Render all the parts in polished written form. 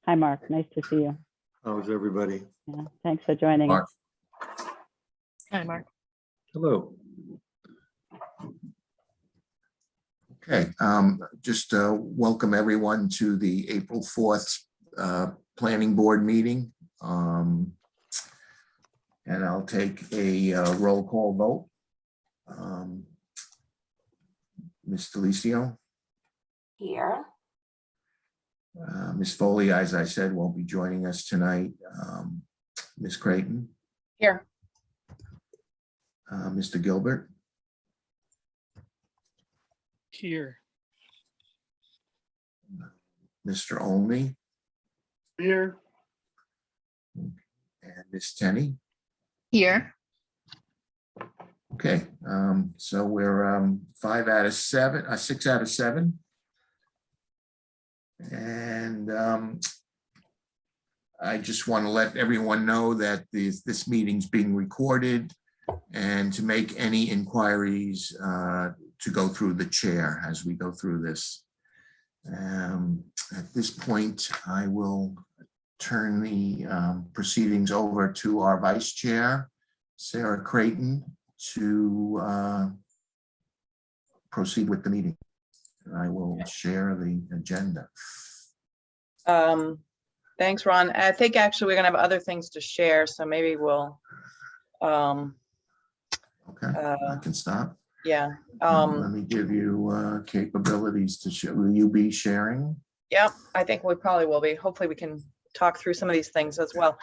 Hi, Mark. Nice to see you. How's everybody? Yeah, thanks for joining us. Mark. Hi, Mark. Hello. Okay, just welcome everyone to the April 4th Planning Board meeting. And I'll take a roll call vote. Ms. Delicio? Here. Ms. Foley, as I said, won't be joining us tonight. Ms. Creighton? Here. Mr. Gilbert? Here. Mr. Olney? Here. And Ms. Tenney? Here. Okay, so we're 5 out of 7, 6 out of 7. And I just want to let everyone know that this meeting's being recorded, and to make any inquiries to go through the chair as we go through this. At this point, I will turn the proceedings over to our vice chair, Sarah Creighton, to proceed with the meeting. I will share the agenda. Thanks, Ron. I think actually we're gonna have other things to share, so maybe we'll, Okay, I can stop. yeah. Let me give you capabilities to share. Will you be sharing? Yep, I think we probably will be. Hopefully we can talk through some of these things as well.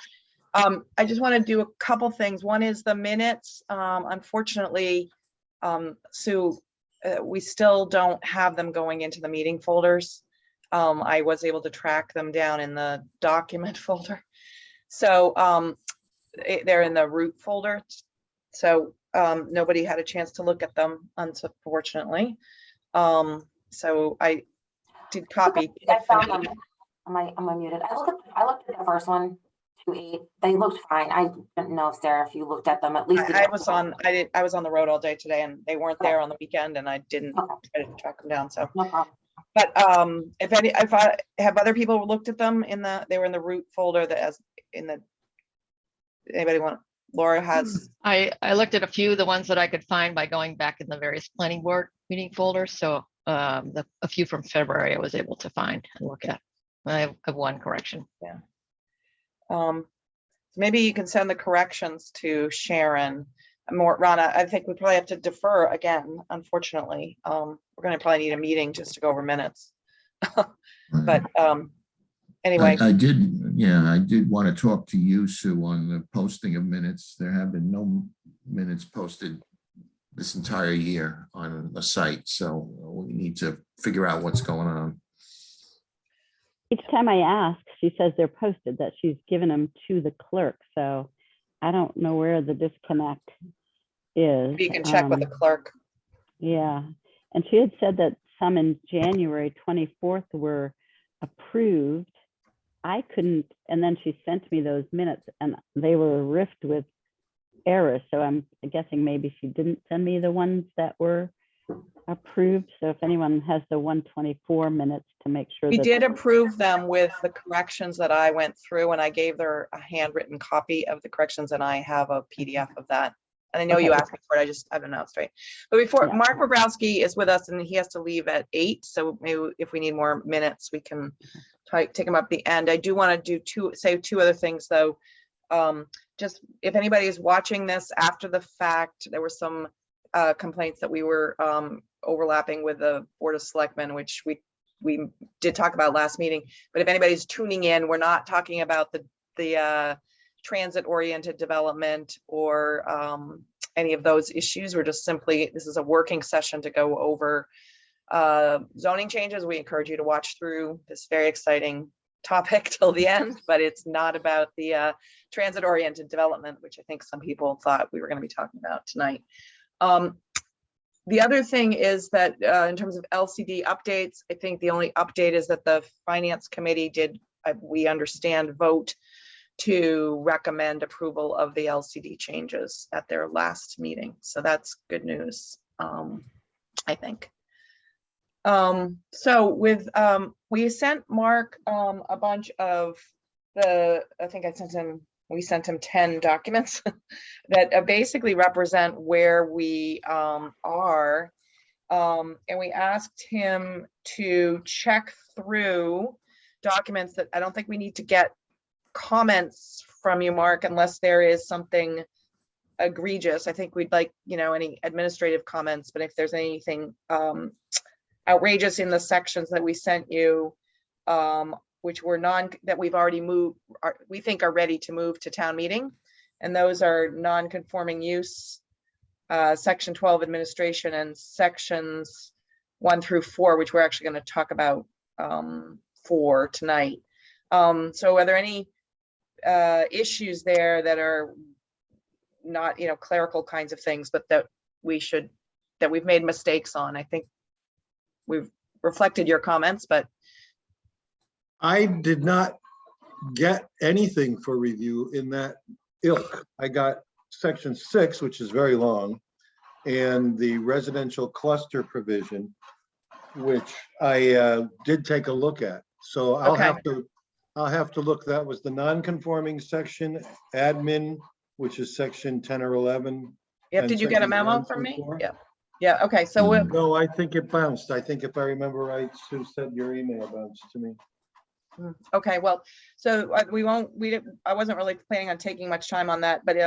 I just want to do a couple things. One is the minutes. Unfortunately, Sue, we still don't have them going into the meeting folders. I was able to track them down in the document folder. So they're in the root folder. So nobody had a chance to look at them, unfortunately. So I did copy. I found them. Am I muted? I looked at the first one, 2-8. They looked fine. I didn't know if Sarah, if you looked at them at least. I was on the road all day today, and they weren't there on the weekend, and I didn't try to track them down. So No problem. but if I have other people looked at them they were in the root folder that as in the, anybody want, Laura has. I looked at a few, the ones that I could find by going back in the various planning board meeting folders. So a few from February I was able to find and look at. I have one correction. Maybe you can send the corrections to Sharon. Rana, I think we probably have to defer again, unfortunately. We're going to probably need a meeting just to go over minutes. But anyway. I did want to talk to you, Sue, on the posting of minutes. There have been no minutes posted this entire year on the site, so we need to figure out what's going on. Each time I ask, she says they're posted, that she's given them to the clerk. So I don't know where the disconnect is. You can check with the clerk. Yeah. And she had said that some in January 24th were approved. I couldn't, and then she sent me those minutes and they were riffed with errors. So I'm guessing maybe she didn't send me the ones that were approved. So if anyone has the 124 minutes to make sure We that did approve them with the corrections that I went through, and I gave her a handwritten copy of the corrections, and I have a PDF of that. And I know you Okay. asked me for it, I don't know straight. But before, Yeah. Mark Bobrowski is with us and he has to leave at 8. So maybe if we need more minutes, we can take him up at the end. I do want to say two other things though. Just if anybody is watching this after the fact, there were some complaints that we were overlapping with the Board of Selectmen, which we did talk about last meeting. But if anybody's tuning in, we're not talking about the transit-oriented development or any of those issues. We're just simply, this is a working session to go over zoning changes. We encourage you to watch through this very exciting topic till the end, but it's not about the transit-oriented development, which I think some people thought we were going to be talking about tonight. The other thing is that in terms of LCD updates, I think the only update is that the Finance Committee did, we understand, vote to recommend approval of the LCD changes at their last meeting. So that's good news, I think. So with, we sent Mark, a bunch of I think we sent him 10 documents that basically represent where we, are. And we asked him to check through documents that I don't think we need to get comments from you, Mark, unless there is something egregious. I think we'd like, any administrative comments, but if there's anything outrageous in the sections that we sent you, which were that we've already moved, we think are ready to move to town meeting. And those are non-conforming use, section 12 administration, and sections 1 through 4, which we're actually going to talk about for tonight. So are there any issues there that are not, clerical kinds of things, but that we've made mistakes on? I think we've reflected your comments, but I did not get anything for review in that ilk. I got section 6, which is very long, and the residential cluster provision, which I did take a look at. So I'll Okay. have to look. That was the non-conforming section, admin, which is section 10 or 11. yep, and did you get a sections memo 1 from through me? 4. Yeah, okay, so No, I think it bounced. I think if I remember right, Sue said your email bounced to me. okay, well, so I wasn't really planning on taking much time on that, but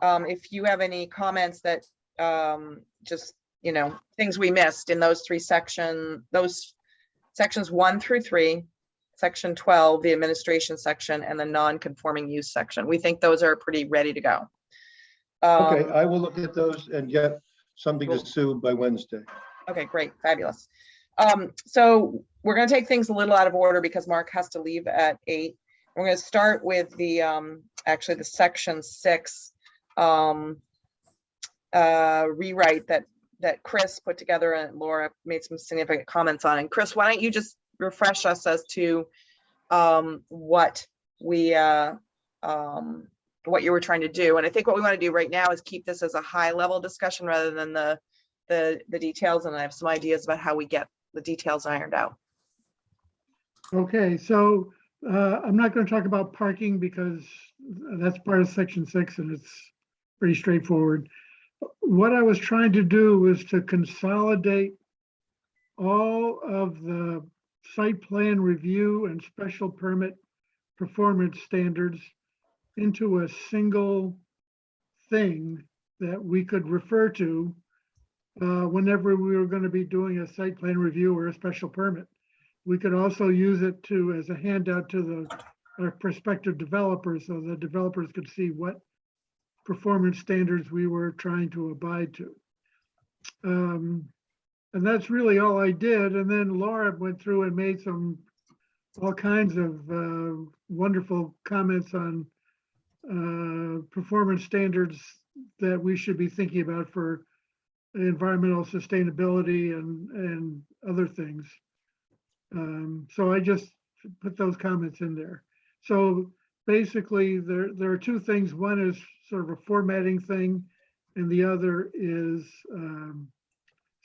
if you have any comments that just, things we missed in those sections 1 through 3, section 12, the administration section, and the non-conforming use section, we think those are pretty ready to go. Okay, I will look at those and get something to Cool. Sue by Wednesday. Okay, great, fabulous. So we're going to take things a little out of order because Mark has to leave at 8. We're going to start with the actually the section 6 rewrite that Chris put together and Laura made some significant comments on. And Chris, why don't you just refresh us as to what you were trying to do? And I think what we want to do right now is keep this as a high level discussion rather than the details. And I have some ideas about how we get the details ironed out. Okay, so I'm not going to talk about parking because that's part of section 6 and it's pretty straightforward. What I was trying to do was to consolidate all of the site plan review and special permit performance standards into a single thing that we could refer to whenever we were going to be doing a site plan review or a special permit. We could also use it as a handout to our prospective developers so the developers could see what performance standards we were trying to abide to. And that's really all I did. And then Laura went through and made all kinds of wonderful comments on performance standards that we should be thinking about for environmental sustainability and other things. So I just put those comments in there. So basically there are two things. One is sort of a formatting thing, and the other is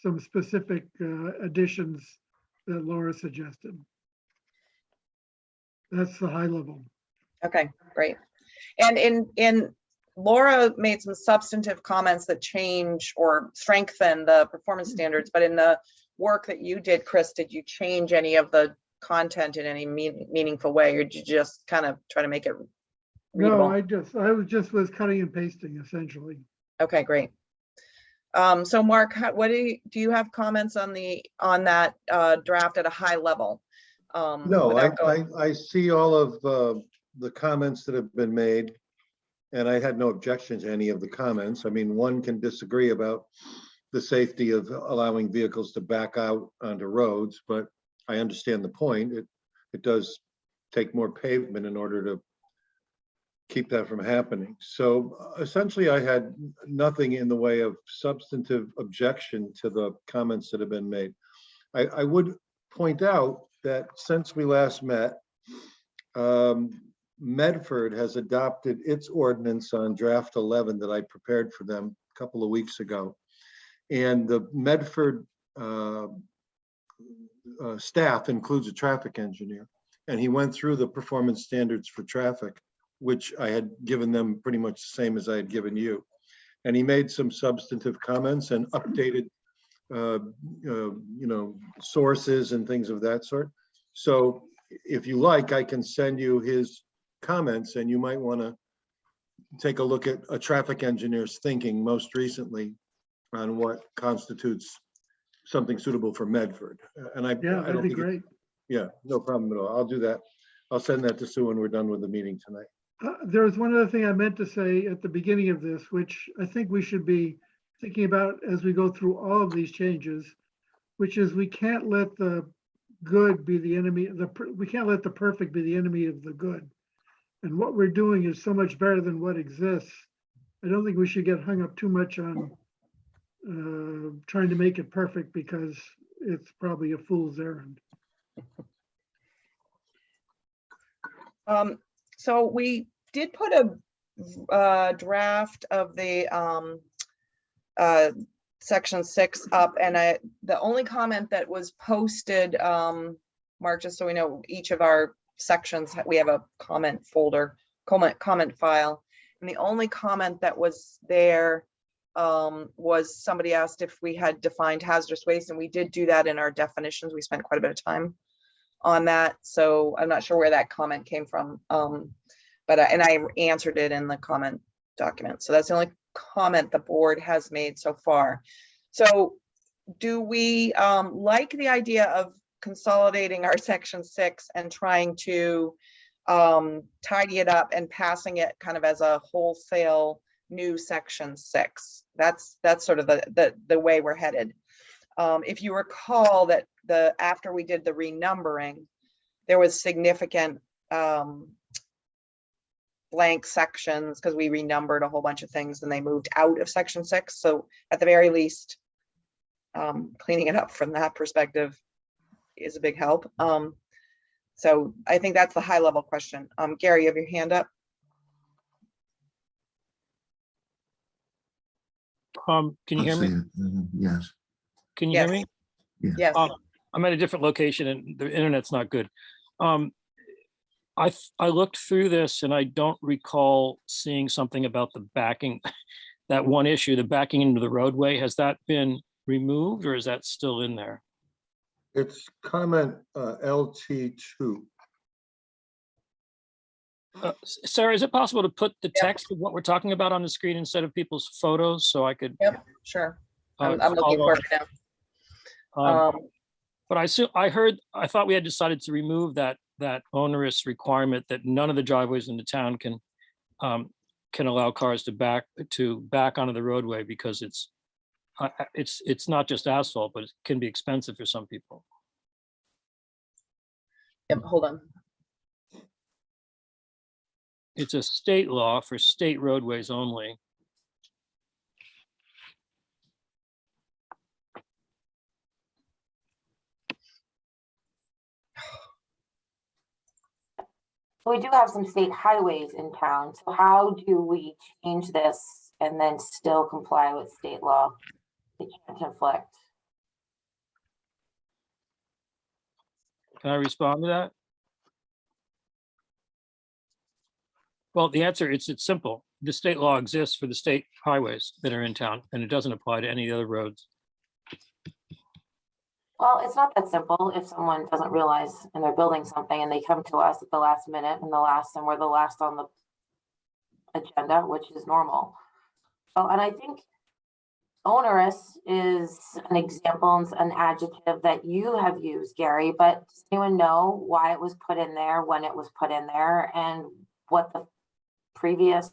some specific additions that Laura suggested. That's the high level. Okay, great. And in Laura made some substantive comments that change or strengthen the performance standards, but in the work that you did, Chris, did you change any of the content in any meaningful way, or did you just kind of try to make it readable? No, I was cutting and pasting essentially. Okay, great. So Mark, what do you have comments on that draft at a high level? No, I see all of the comments that have been made, and I had no objection to any of the comments. I mean, one can disagree about the safety of allowing vehicles to back out onto roads, but I understand the point. It does take more pavement in order to keep that from happening. So essentially, I had nothing in the way of substantive objection to the comments that have been made. I would point out that since we last met, Medford has adopted its ordinance on draft 11 that I prepared for them a couple of weeks ago. And the Medford staff includes a traffic engineer. And he went through the performance standards for traffic, which I had given them pretty much the same as I had given you. And he made some substantive comments and updated, sources and things of that sort. So if you like, I can send you his comments, and you might want to take a look at a traffic engineer's thinking most recently on what constitutes something suitable for Medford. And I Yeah, I that'd don't be think, great. yeah, no problem at all. I'll do that. I'll send that to Sue when we're done with the meeting tonight. There was one other thing I meant to say at the beginning of this, which I think we should be thinking about as we go through all of these changes, which is we can't let the good be the enemy, we can't let the perfect be the enemy of the good. And what we're doing is so much better than what exists. I don't think we should get hung up too much on trying to make it perfect, because it's probably a fool's errand. So we did put a draft of the section 6 up, and the only comment that was posted, Mark, just so we know, each of our sections, we have a comment folder, comment file. And the only comment that was there was somebody asked if we had defined hazardous waste, and we did do that in our definitions. We spent quite a bit of time on that. So I'm not sure where that comment came from. But I answered it in the comment document. So that's the only comment the board has made so far. So do we like the idea of consolidating our section 6 and trying to tidy it up and passing it kind of as a wholesale new section 6? That's sort of the way we're headed. If you recall that after we did the renumbering, there was significant blank sections because we renumbered a whole bunch of things and they moved out of section 6. So at the very least, cleaning it up from that perspective is a big help. So I think that's the high level question. Gary, you have your hand up. Can you hear me? Yes. Can you hear Yes. me? Yes. I'm at a different location and the internet's not good. I looked through this and I don't recall seeing something about the backing, that one issue, the backing into the roadway. Has that been removed or is that still in there? It's comment LT2. Sarah, is it possible to put the Yep. text of what we're talking about on the screen instead of people's photos so I could? Yep, sure. I'm looking follow for up? it now. But I thought we had decided to remove that onerous requirement that none of the driveways in the town can allow cars to back onto the roadway because it's not just asphalt, but it can be expensive for some people. Yep, hold on. It's a state law for state roadways only. We do have some state highways in town, so how do we change this and then still comply with state law? They can't conflict. Can I respond to that? Well, the answer it's simple. The state law exists for the state highways that are in town, and it doesn't apply to any other roads. Well, it's not that simple. If someone doesn't realize and they're building something and they come to us at the last minute and we're the last on the agenda, which is normal. Oh, and I think onerous is an example, an adjective that you have used, Gary, but does anyone know why it was put in there, when it was put in there, and what the previous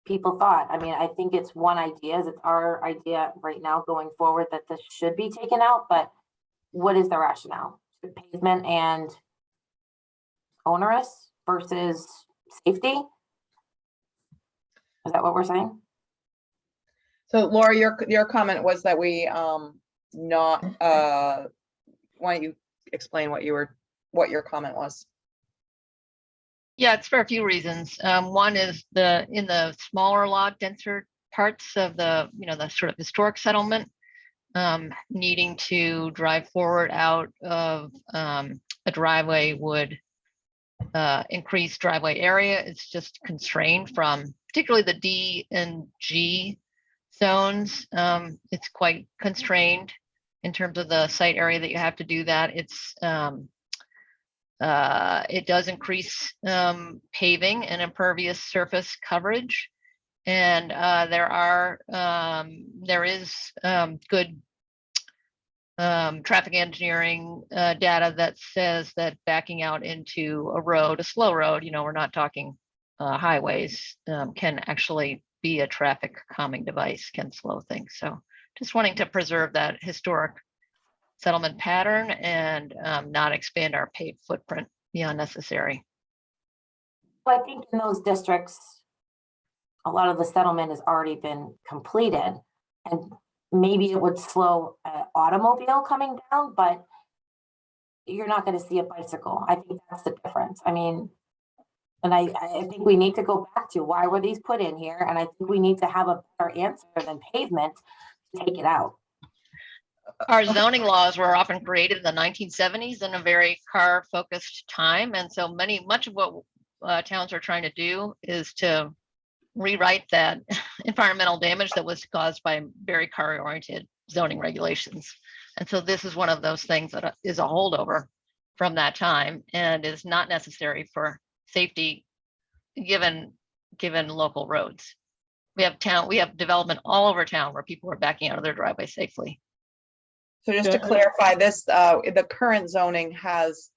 people thought? I mean, I think it's one idea, it's our idea right now going forward that this should be taken out, but what is the rationale? Pavement and onerous versus safety? Is that what we're saying? So Laura, your comment was that we not, why don't you explain what your comment was? Yeah, it's for a few reasons. One is in the smaller lot, denser parts of the sort of historic settlement, needing to drive forward out of a driveway would increase driveway area. It's just constrained from particularly the D and G zones. It's quite constrained in terms of the site area that you have to do that. It does increase paving and impervious surface coverage. And there is good traffic engineering data that says that backing out into a road, a slow road, we're not talking highways, can actually be a traffic calming device, can slow things. So just wanting to preserve that historic settlement pattern and not expand our paved footprint beyond necessary. Well, I think in those districts, a lot of the settlement has already been completed, and maybe it would slow an automobile coming down, but you're not going to see a bicycle. I think that's the difference. I mean, and I think we need to go back to why were these put in here? And I think we need to have a better answer than pavement to take it out. Our zoning laws were often created in the 1970s in a very car-focused time. And so much of what towns are trying to do is to rewrite that environmental damage that was caused by very car-oriented zoning regulations. And so this is one of those things that is a holdover from that time and is not necessary for safety given local roads. We have development all over town where people are backing out of their driveway safely. So just to clarify this, the current zoning has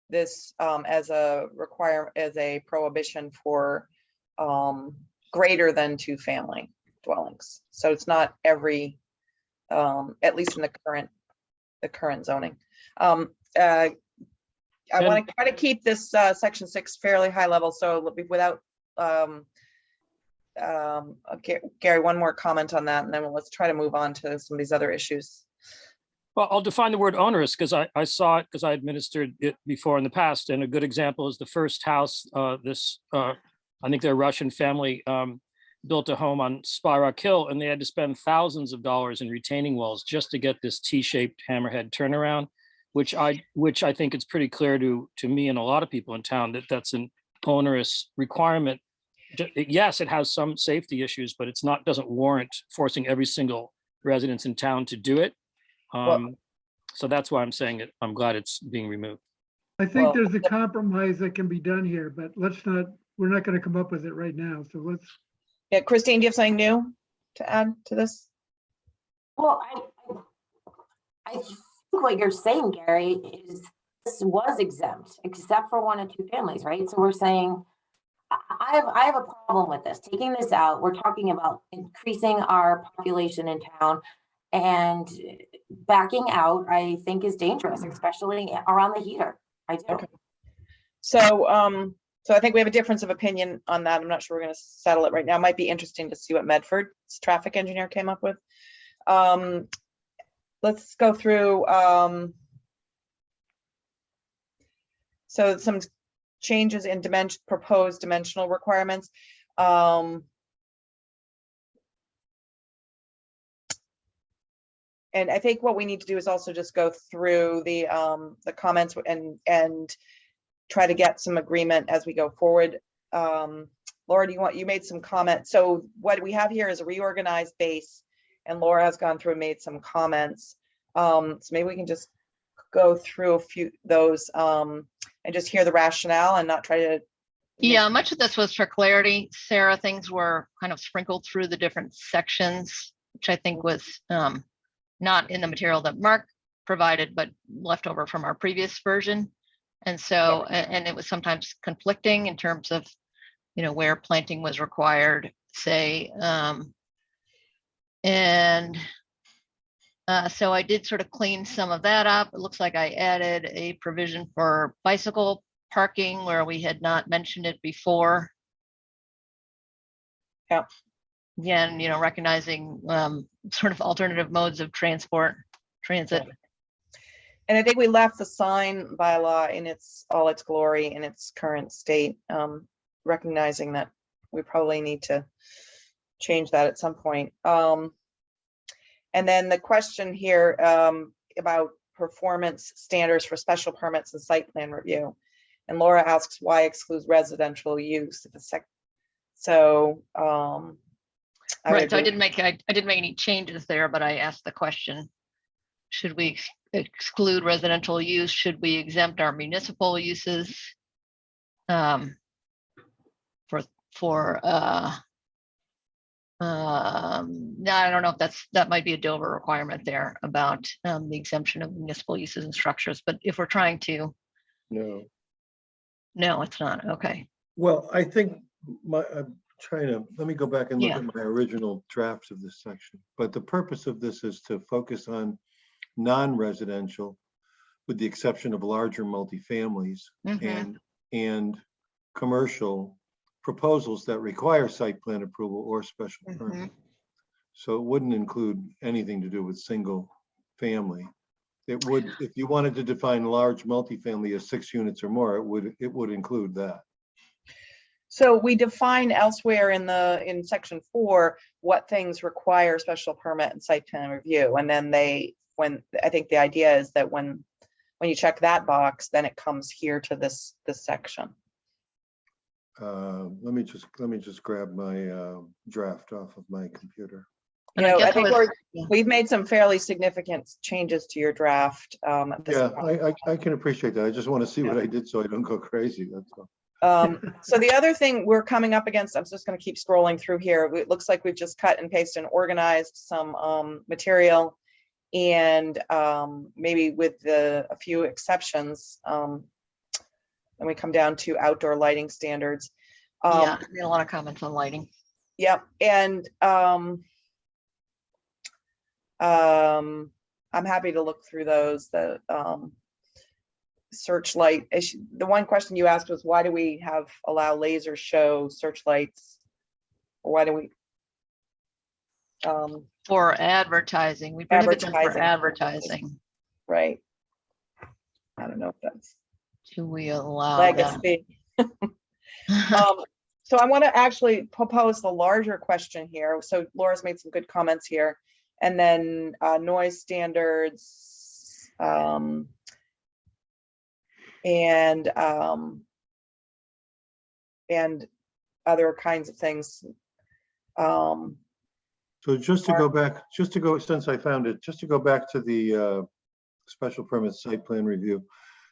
this as a prohibition for greater than 2 family dwellings. So it's not every, at least in the current zoning. I want to try to keep this section 6 fairly high level. So without, okay, Gary, one more comment on that, and then let's try to move on to some of these other issues. Well, I'll define the word onerous because I saw it because I administered it before in the past. And a good example is the first house, I think they're a Russian family, built a home on Spy Rock Hill, and they had to spend thousands of dollars in retaining walls just to get this T-shaped hammerhead turnaround, which I think it's pretty clear to me and a lot of people in town that that's an onerous requirement. Yes, it has some safety issues, but doesn't warrant forcing every single resident in town to do it. So that's why I'm saying it. I'm glad it's being removed. I think there's a compromise that can be done here, but we're not going to come up with it right now. So let's. Yeah, Christine, do you have something new to add to this? Well, I think what you're saying, Gary, is this was exempt except for 1 and 2 families, right? So we're saying I have a problem with this, taking this out. We're talking about increasing our population in town, and backing out, I think, is dangerous, especially around the heater. I do. Okay. So, so I think we have a difference of opinion on that. I'm not sure we're going to settle it right now. It might be interesting to see what Medford's traffic engineer came up with. Let's go through. So some changes in proposed dimensional requirements. And I think what we need to do is also just go through the comments and try to get some agreement as we go forward. Laura, you made some comments. So what we have here is a reorganized base, and Laura has gone through and made some comments. So maybe we can just go through a few those and just hear the rationale and not try to. Yeah, much of this was for clarity, Sarah. Things were kind of sprinkled through the different sections, which I think was not in the material that Mark provided, but left over from our previous version. And so, and it was sometimes conflicting in terms of, where planting was required, say. So I did sort of clean some of that up. It looks like I added a provision for bicycle parking where we had not mentioned it before. Yeah. Again, recognizing sort of alternative modes of transit. And I think we left the sign bylaw in all its glory in its current state, recognizing that we probably need to change that at some point. And then the question here about performance standards for special permits and site plan review. And Laura asks why excludes residential use. So Right, so I didn't make any changes there, but I asked the question. Should we exclude residential use? Should we exempt our municipal uses? No, I don't know if that might be a Dover requirement there about the exemption of municipal uses and structures, but if we're trying to, No. no, it's not, okay. Well, I think I'm trying to, let me go back and look Yeah. at my original drafts of this section. But the purpose of this is to focus on non-residential, with the exception of larger multifamilies Mhm. and commercial proposals that require site plan approval or special permit. So it wouldn't include anything to do with single family. It would, if you wanted to define large multifamily as 6 units or more, it would include that. So we define elsewhere in section 4, what things require special permit and site plan review. And then I think the idea is that when you check that box, then it comes here to this section. Let me just grab my draft off of my computer. You And I know, I guess think yeah. we've made some fairly significant changes to your draft. At this Yeah, point. I can appreciate that. I just want to see what I did so I don't go crazy. That's all. So the other thing we're coming up against, I'm just going to keep scrolling through here. It looks like we've just cut and pasted and organized some material, and maybe with a few exceptions, and we come down to outdoor lighting standards. Yeah, I made a lot of comments on lighting. Yep, and I'm happy to look through those. The searchlight issue. The one question you asked was, why do we allow laser show searchlights? Or why do we? For advertising, we prohibit them for Advertising. advertising. Right. I don't know if that's Do we allow them? legacy. So I want to actually propose the larger question here. So Laura's made some good comments here. And then noise standards, and other kinds of things. So just to go back, since I found it, just to go back to the special permit site plan review.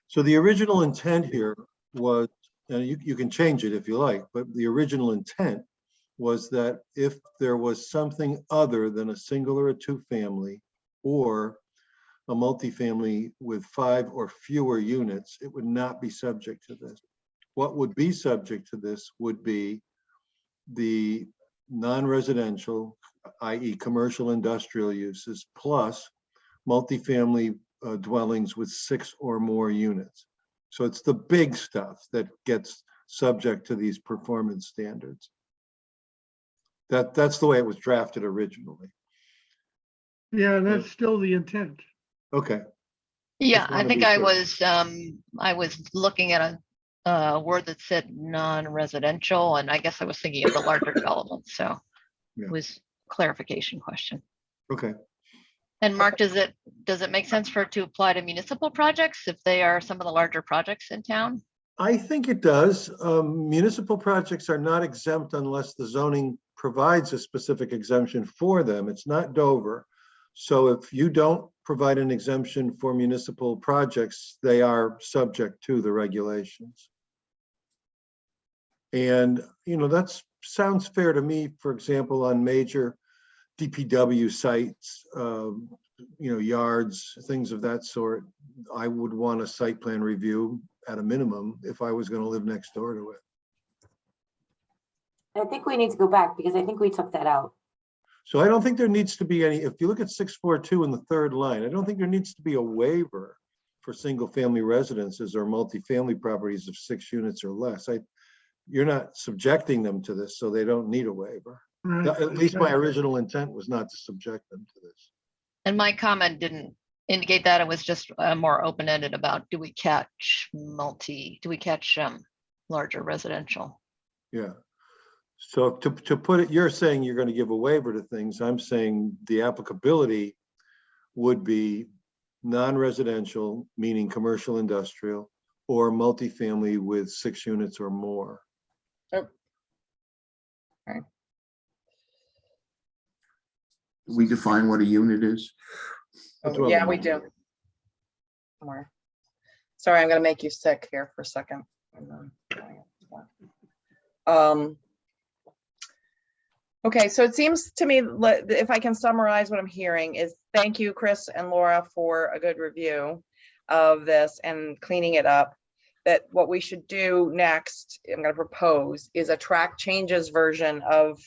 So the original intent here was, and you can change it if you like, but the original intent was that if there was something other than a single or a 2-family or a multifamily with 5 or fewer units, it would not be subject to this. What would be subject to this would be the non-residential, i.e. commercial industrial uses, plus multifamily dwellings with 6 or more units. So it's the big stuff that gets subject to these performance standards. That's the way it was drafted originally. Yeah, that's still the intent. Okay. Yeah, Just I wanna think be I clear. was looking at a word that said non-residential, and I guess I was thinking of the larger development, so Yeah. it was clarification question. Okay. And Mark, does it make sense for it to apply to municipal projects if they are some of the larger projects in town? I think it does. Municipal projects are not exempt unless the zoning provides a specific exemption for them. It's not Dover. So if you don't provide an exemption for municipal projects, they are subject to the regulations. And, that sounds fair to me, for example, on major DPW sites, yards, things of that sort. I would want a site plan review at a minimum if I was going to live next door to it. I think we need to go back because I think we took that out. So I don't think there needs to be any, if you look at 642 in the 3rd line, I don't think there needs to be a waiver for single family residences or multifamily properties of 6 units or less. You're not subjecting them to this, so they don't need a waiver. Right, At least my okay. original intent was not to subject them to this. And my comment didn't indicate that. It was just more open-ended about, do we catch larger residential? Yeah. So to put it, you're saying you're going to give a waiver to things. I'm saying the applicability would be non-residential, meaning commercial, industrial, or multifamily with 6 units or more. We define what a unit is. That's what Yeah, I'm we do. More. Sorry, I'm gonna make you sick here for a second. Okay, so it seems to me, if I can summarize what I'm hearing is, thank you, Chris and Laura, for a good review of this and cleaning it up. That what we should do next, I'm gonna propose, is a track changes version of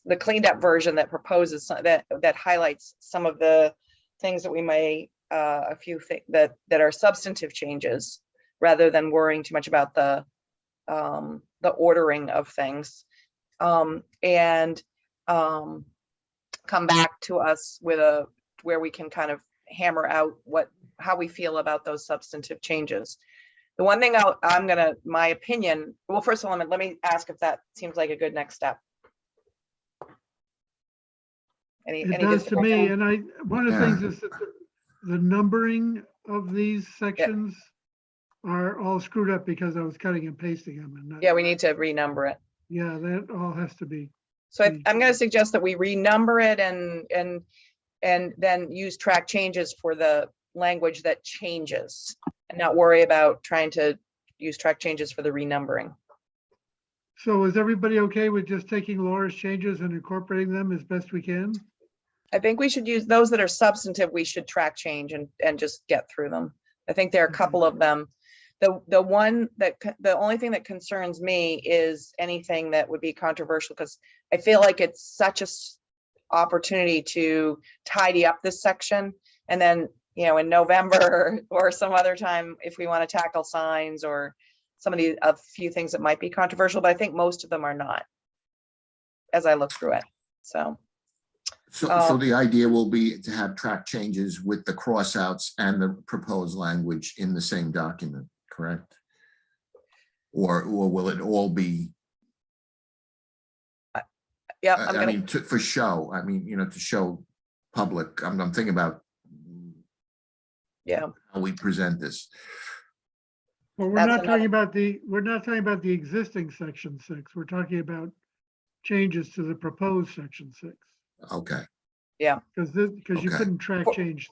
the cleaned up version that proposes that highlights some of the things that we may a few things that are substantive changes, rather than worrying too much about the ordering of things, and come back to us with where we can kind of hammer out how we feel about those substantive changes. The one thing my opinion, well, first of all, let me ask if that seems like a good next step. It does to me, and one of the Yeah. things is that the numbering of these sections are all screwed up because I was cutting and pasting them, and Yeah, we need to renumber it. yeah, that all has to be. So I'm going to suggest that we renumber it and then use track changes for the language that changes, and not worry about trying to use track changes for the renumbering. So is everybody okay with just taking Laura's changes and incorporating them as best we can? I think we should use those that are substantive. We should track change and just get through them. I think there are a couple of them. The only thing that concerns me is anything that would be controversial, because I feel like it's such a opportunity to tidy up this section, and then, you know, in November or some other time, if we want to tackle signs or some of a few things that might be controversial, but I think most of them are not, as I look through it. So the idea will be to have track changes with the crossouts and the proposed language in the same document, correct? Or will it all be? yeah, I mean, for show. I mean, you know, to show public. I'm thinking about how we present this. Well, we're not talking about the existing section 6. We're talking about changes to the proposed section 6. Okay. Because you Okay. couldn't track change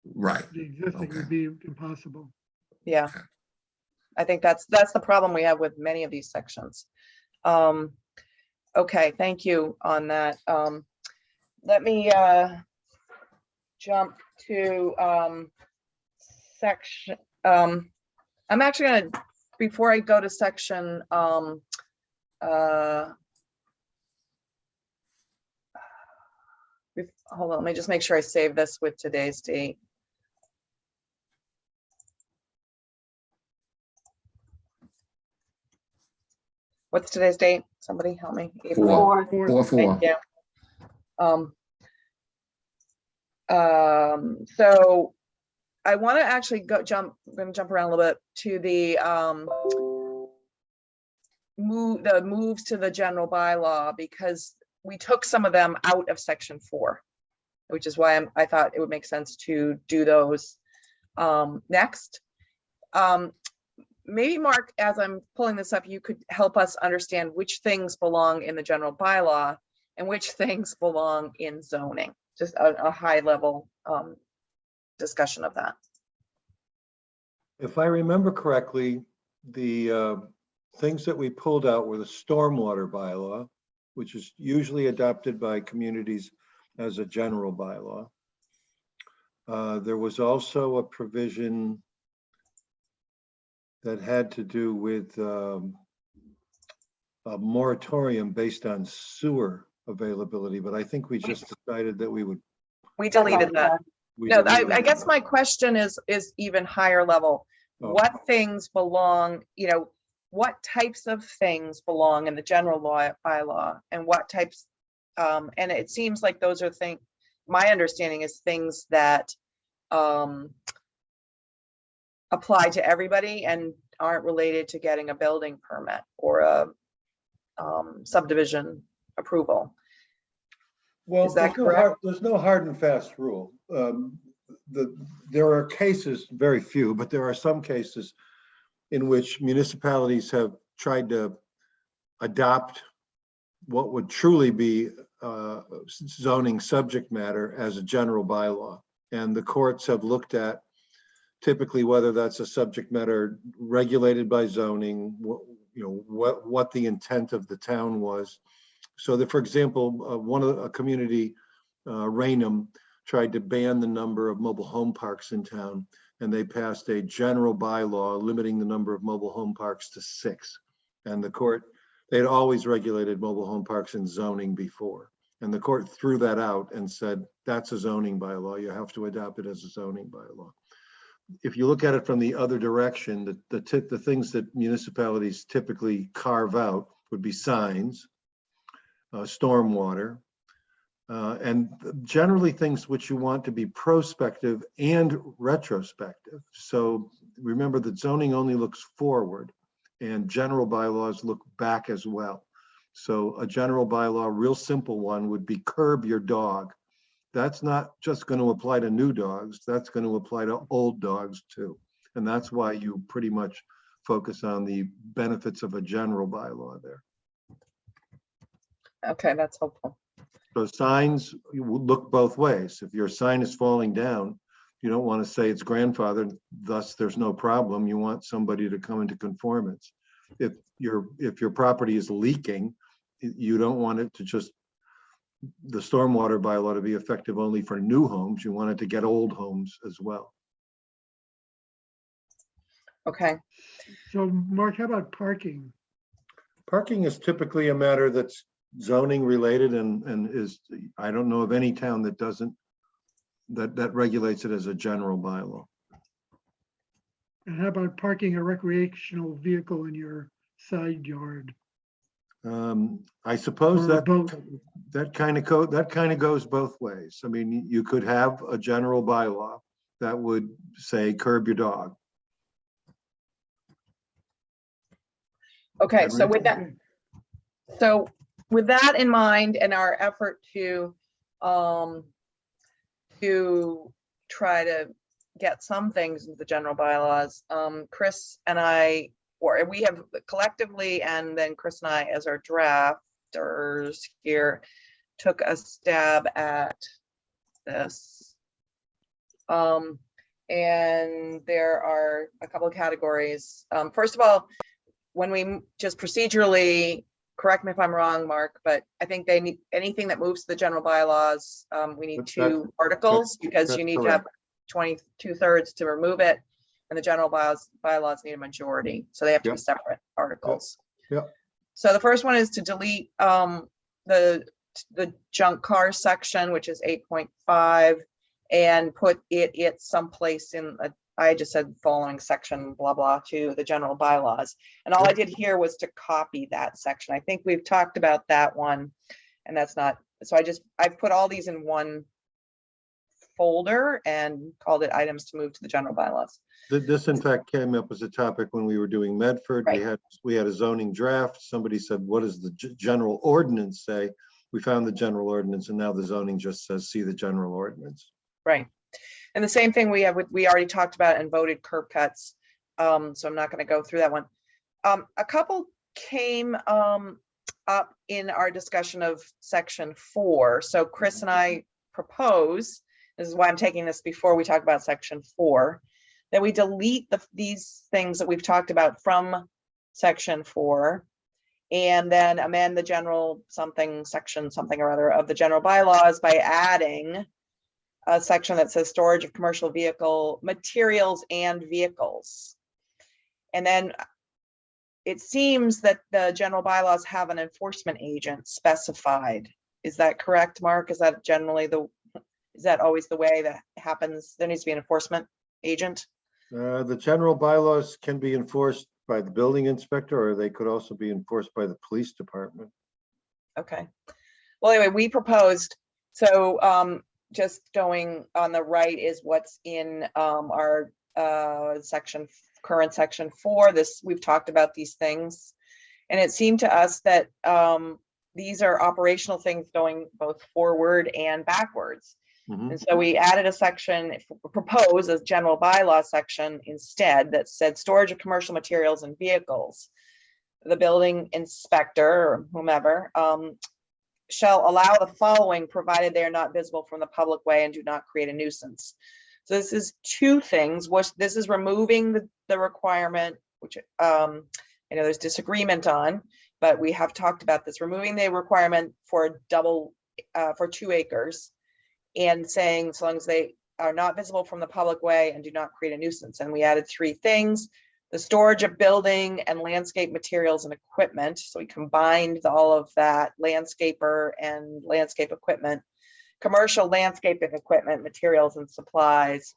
Right. the existing, Okay. would be impossible. Yeah, Okay. I think that's the problem we have with many of these sections. Okay, thank you on that. Let me jump to section. I'm actually gonna, before I go to section hold on, let me just make sure I save this with today's date. What's today's date? Somebody help me. April. 4. Thank you. So I want to actually I'm going to jump around a little bit to the moves to the general bylaw, because we took some of them out of section 4, which is why I thought it would make sense to do those next. Maybe Mark, as I'm pulling this up, you could help us understand which things belong in the general bylaw and which things belong in zoning. Just a high level discussion of that. If I remember correctly, the things that we pulled out were the stormwater bylaw, which is usually adopted by communities as a general bylaw. There was also a provision that had to do with a moratorium based on sewer availability, but I think we just decided that we would. We deleted that. No, I guess that. my question is even higher level. Oh. What things belong, you know, what types of things belong in the general bylaw, and what types, and it seems like those are things, my understanding is things that apply to everybody and aren't related to getting a building permit or a subdivision approval. Well, Is that there's no correct? there's no hard and fast rule. There are cases, very few, but there are some cases in which municipalities have tried to adopt what would truly be zoning subject matter as a general bylaw. And the courts have looked at typically whether that's a subject matter regulated by zoning, what the intent of the town was. So that, for example, a community, Raynham, tried to ban the number of mobile home parks in town, and they passed a general bylaw limiting the number of mobile home parks to 6. And the court, they'd always regulated mobile home parks in zoning before. And the court threw that out and said, that's a zoning bylaw. You have to adopt it as a zoning bylaw. If you look at it from the other direction, the things that municipalities typically carve out would be signs, stormwater, and generally things which you want to be prospective and retrospective. So remember that zoning only looks forward and general bylaws look back as well. So a general bylaw, real simple one, would be curb your dog. That's not just going to apply to new dogs, that's going to apply to old dogs too. And that's why you pretty much focus on the benefits of a general bylaw there. Okay, that's helpful. So signs, you would look both ways. If your sign is falling down, you don't want to say it's grandfathered, thus there's no problem. You want somebody to come into conformance. If your property is leaking, you don't want it to just, the stormwater bylaw to be effective only for new homes. You want it to get old homes as well. Okay, So Mark, how about parking? Parking is typically a matter that's zoning related and is, I don't know of any town that doesn't, that regulates it as a general bylaw. And how about parking a recreational vehicle in your side yard? I suppose Or a that boat. that kind of goes both ways. I mean, you could have a general bylaw that would say curb your dog. okay, so with that, Okay. so with that in mind and our effort to try to get some things into the general bylaws, Chris and I, or we have collectively, and then Chris and I as our drafters here, took a stab at this. And there are a couple of categories. First of all, when we just procedurally, correct me if I'm wrong, Mark, but I think they need anything that moves to the general bylaws. We need That's- 2 articles because that's you need to have correct. 22/3 to remove it. And the general bylaws need a majority. So they have to be Yep. separate articles. Yep. So the first one is to delete the junk car section, which is 8.5, and put it someplace in I just said following section, blah, blah, to the general bylaws. And all I did here was to copy that section. I think we've talked about that one, and that's not, so I put all these in one folder and called it items to move to the general bylaws. This in fact came up as a topic when we were doing Medford. Right. We had a zoning draft. Somebody said, what does the general ordinance say? We found the general ordinance and now the zoning just says, see the general ordinance. Right. And the same thing we already talked about and voted curb cuts. So I'm not going to go through that one. A couple came up in our discussion of section 4. So Chris and I propose, this is why I'm taking this before we talk about section 4, that we delete these things that we've talked about from section 4 and then amend the general section something or other of the general bylaws by adding a section that says storage of commercial vehicle materials and vehicles. And then it seems that the general bylaws have an enforcement agent specified. Is that correct, Mark? Is that generally is that always the way that happens? There needs to be an enforcement agent? The general bylaws can be enforced by the building inspector, or they could also be enforced by the police department. Okay. Well, anyway, we proposed, so just going on the right is what's in our section current section 4. This, we've talked about these things. And it seemed to us that these are operational things going both forward and backwards. Mhm. And so we added a section, propose a general bylaw section instead that said storage of commercial materials and vehicles. The building inspector or whomever shall allow the following, provided they are not visible from the public way and do not create a nuisance. So this is two things. This is removing the requirement, which I know there's disagreement on, but we have talked about this, removing the requirement for for 2 acres and saying, so long as they are not visible from the public way and do not create a nuisance. And we added 3 things: the storage of building and landscape materials and equipment. So we combined all of that, landscaper and landscape equipment, commercial landscaping equipment, materials and supplies.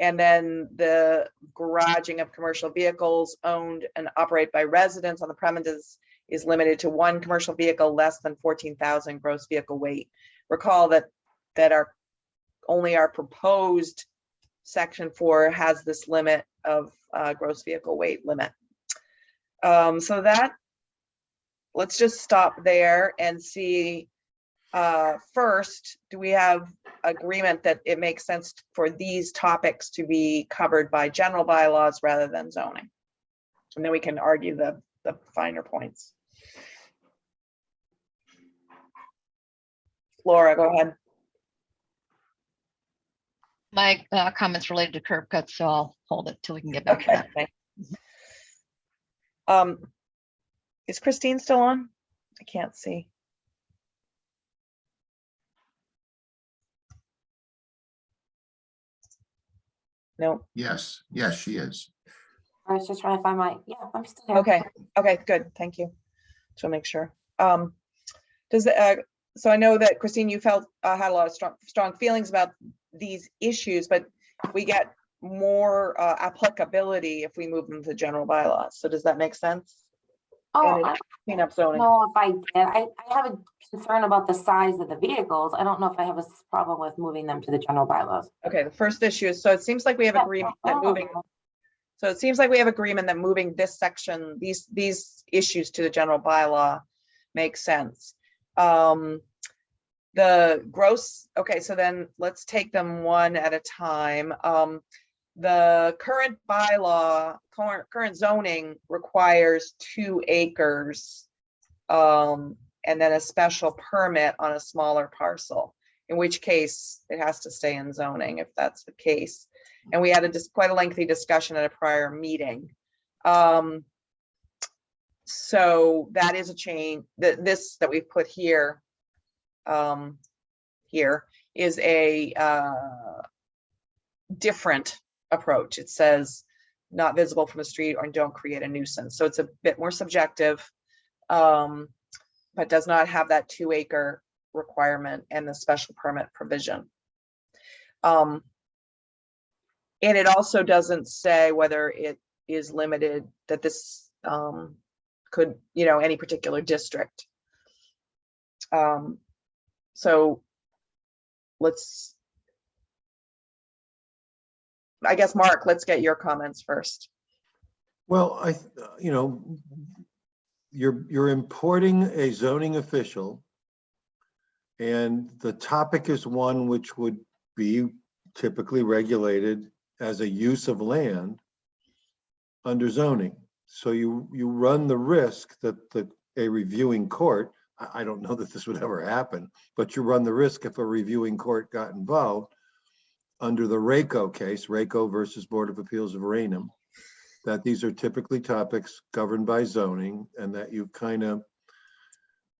And then the garaging of commercial vehicles owned and operated by residents on the premises is limited to 1 commercial vehicle less than 14,000 gross vehicle weight. Recall that only our proposed section 4 has this limit of gross vehicle weight limit. So that, let's just stop there and see, first, do we have agreement that it makes sense for these topics to be covered by general bylaws rather than zoning? And then we can argue the finer points. Laura, go ahead. My comments related to curb cuts, so I'll hold it till we can get back to Okay. that. Thanks. Is Christine still on? I can't see. No. Yes, she is. I was just trying to find yeah, I'm still here. Okay. Okay, good. Thank you. So make sure. So I know that Christine, you felt had a lot of strong feelings about these issues, but we get more applicability if we move them to general bylaws. So does that make sense? Oh, And I it's clean up zoning. don't know if I did. I have a concern about the size of the vehicles. I don't know if I have a problem with moving them to the general bylaws. Okay, the first issue is, so it seems like we have Yeah, agreement I that don't moving, know. so it seems like we have agreement that moving this section, these issues to the general bylaw makes sense. The gross, okay, so then let's take them one at a time. The current bylaw, current zoning requires 2 acres and then a special permit on a smaller parcel, in which case it has to stay in zoning if that's the case. And we had quite a lengthy discussion at a prior meeting. So that is a change. This that we've put here, here is a different approach. It says not visible from the street or don't create a nuisance. So it's a bit more subjective, but does not have that 2 acre requirement and the special permit provision. And it also doesn't say whether it is limited, that this could, any particular district. So I guess, Mark, let's get your comments first. Well, you're importing a zoning official, and the topic is one which would be typically regulated as a use of land under zoning. So you run the risk that a reviewing court, I don't know that this would ever happen, but you run the risk if a reviewing court got involved under the RACO case, RACO versus Board of Appeals of Raynham, that these are typically topics governed by zoning, and that you kind of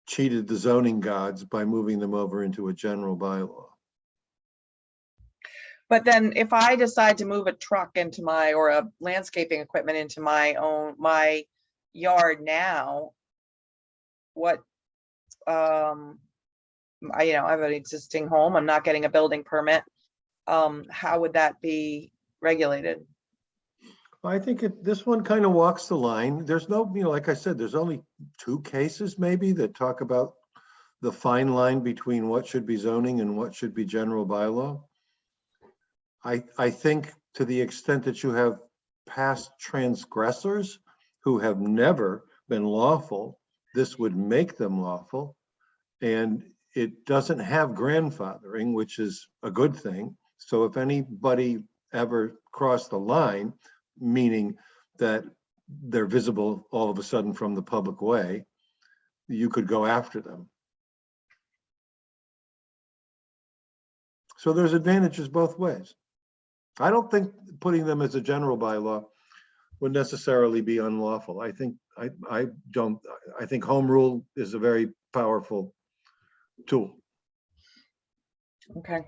cheated the zoning gods by moving them over into a general bylaw. But then if I decide to move a truck into or a landscaping equipment into my yard now, what, I have an existing home, I'm not getting a building permit. How would that be regulated? I think this one kind of walks the line. There's no, like I said, there's only 2 cases maybe that talk about the fine line between what should be zoning and what should be general bylaw. I think to the extent that you have past transgressors who have never been lawful, this would make them lawful. And it doesn't have grandfathering, which is a good thing. So if anybody ever crossed the line, meaning that they're visible all of a sudden from the public way, you could go after them. So there's advantages both ways. I don't think putting them as a general bylaw would necessarily be unlawful. I think I think home rule is a very powerful tool. Okay.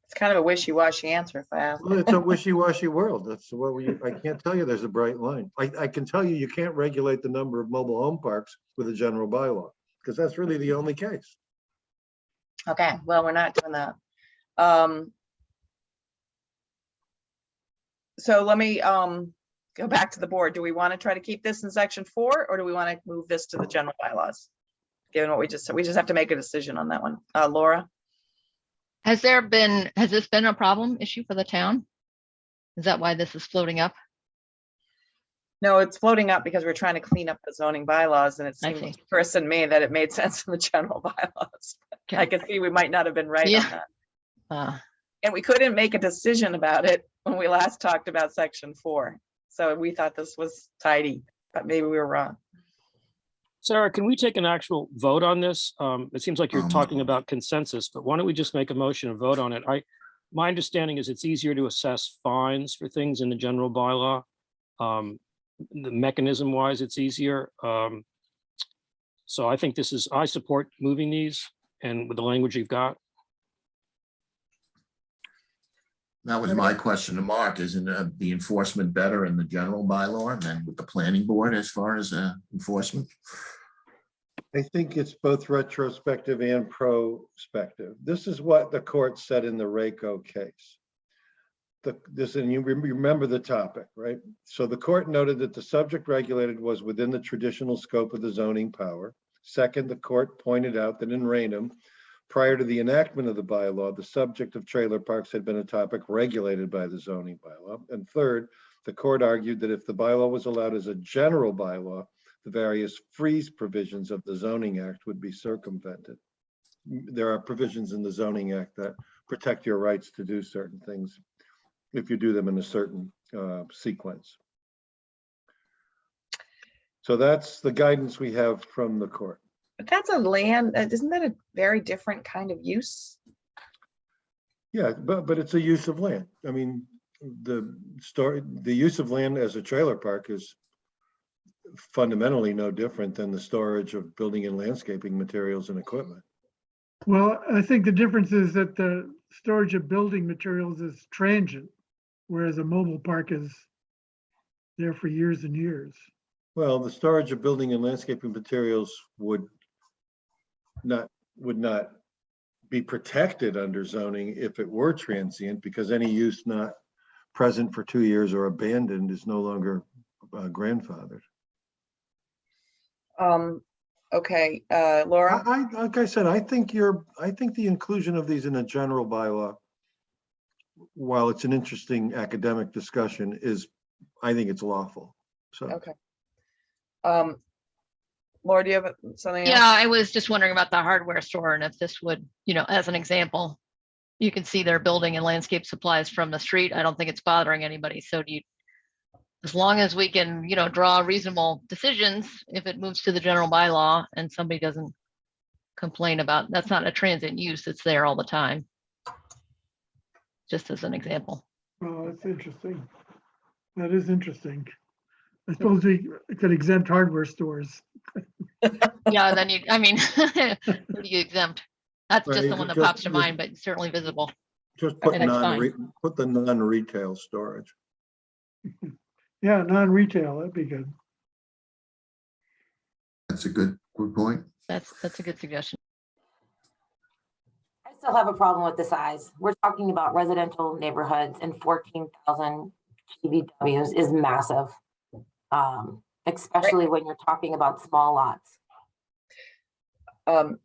It's kind of a wishy-washy answer if I ask. Well, it's a wishy-washy world. That's what I can't tell you there's a bright line. I can tell you can't regulate the number of mobile home parks with a general bylaw, because that's really the only case. Okay, well, we're not doing that. So let me go back to the board. Do we want to try to keep this in section 4, or do we want to move this to the general bylaws? Given what we just said, we just have to make a decision on that one. Laura? Has this been a problem issue for the town? Is that why this is floating up? No, it's floating up because we're trying to clean up the zoning bylaws, and it I seemed see. to Chris and me that it made sense in the general bylaws. I Okay. could see we might not have been right on Yeah. that. And we couldn't make a decision about it when we last talked about section 4. So we thought this was tidy, but maybe we were wrong. Sarah, can we take an actual vote on this? It seems like you're Um, talking about consensus, but why don't we just make a motion and vote on it? My understanding is it's easier to assess fines for things in the general bylaw. The mechanism wise, it's easier. So I think I support moving these and with the language you've got. That was my question to Mark. Isn't the enforcement better in the general bylaw than with the planning board as far as enforcement? I think it's both retrospective and prospective. This is what the court said in the Rayco case. And you remember the topic, right? So the court noted that the subject regulated was within the traditional scope of the zoning power. Second, the court pointed out that in Raynham, prior to the enactment of the bylaw, the subject of trailer parks had been a topic regulated by the zoning bylaw. And third, the court argued that if the bylaw was allowed as a general bylaw, the various freeze provisions of the Zoning Act would be circumvented. There are provisions in the Zoning Act that protect your rights to do certain things if you do them in a certain sequence. So that's the guidance we have from the court. But that's a land, isn't that a very different kind of use? Yeah, but it's a use of land. I mean, the use of land as a trailer park is fundamentally no different than the storage of building and landscaping materials and equipment. Well, I think the difference is that the storage of building materials is transient, whereas a mobile park is there for years and years. Well, the storage of building and landscaping materials would not be protected under zoning if it were transient, because any use not present for 2 years or abandoned is no longer grandfathered. Okay, Laura? Like I said, I think the inclusion of these in a general bylaw, while it's an interesting academic discussion, I think it's lawful. So. Okay. Laura, do you have something Yeah, else? I was just wondering about the hardware store and if this would, as an example, you can see their building and landscape supplies from the street. I don't think it's bothering anybody. So as long as we can, draw reasonable decisions, if it moves to the general bylaw and somebody doesn't complain about, that's not a transient use, it's there all the time. Just as an example. Oh, that's interesting. That is interesting. I suppose we could exempt hardware stores. Yeah, then who do you exempt? That's Right, just the one that just- pops to mind, but certainly visible. Just put And it's fine. put the non-retail storage. Yeah, non-retail, that'd be good. That's a good point. That's a good suggestion. I still have a problem with the size. We're talking about residential neighborhoods, and 14,000 GVWs is massive. Especially when you're talking about small lots.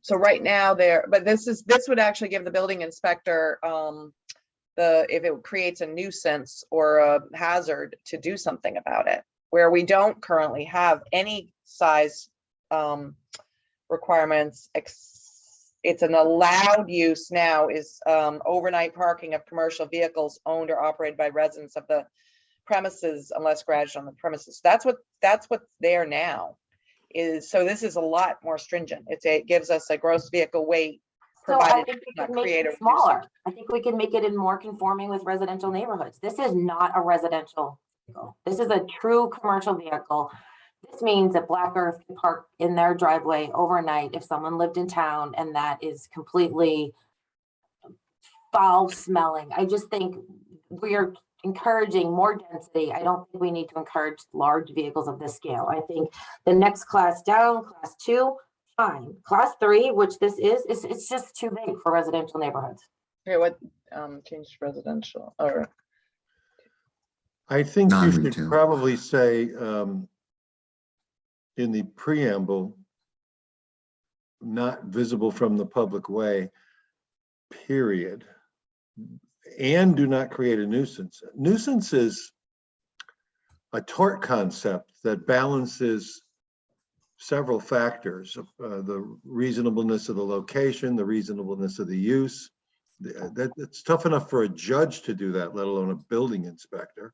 So right now but this would actually give the building inspector if it creates a nuisance or a hazard, to do something about it, where we don't currently have any size requirements. It's an allowed use now is overnight parking of commercial vehicles owned or operated by residents of the premises unless garages on the premises. That's what's there now. So this is a lot more stringent. It gives us a gross vehicle weight. So I provided think it's we not could make creative it smaller. I think we can make it in more conforming with residential neighborhoods. This is not a residential vehicle. This is a true commercial vehicle. This means that Black Earth can park in their driveway overnight if someone lived in town, and that is completely foul smelling. I just think we are encouraging more density. I don't think we need to encourage large vehicles of this scale. I think the next class down, class 2, fine. Class 3, which this is, it's just too big for residential neighborhoods. Okay, what changed residential or I think you should Non-retail. probably say in the preamble, not visible from the public way, period. And do not create a nuisance. Nuisance is a tort concept that balances several factors, the reasonableness of the location, the reasonableness of the use. It's tough enough for a judge to do that, let alone a building inspector.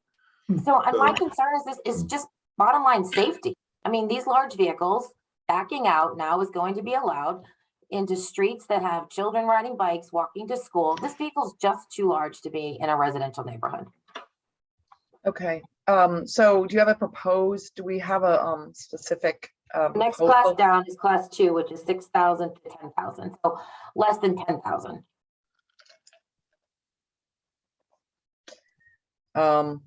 So, and my concern is this is just bottom line safety. I mean, these large vehicles backing out now is going to be allowed into streets that have children riding bikes, walking to school. This vehicle's just too large to be in a residential neighborhood. okay. So do you have a proposed, do we have a specific Next proposal? class down is class 2, which is 6,000 to 10,000, so less than 10,000. So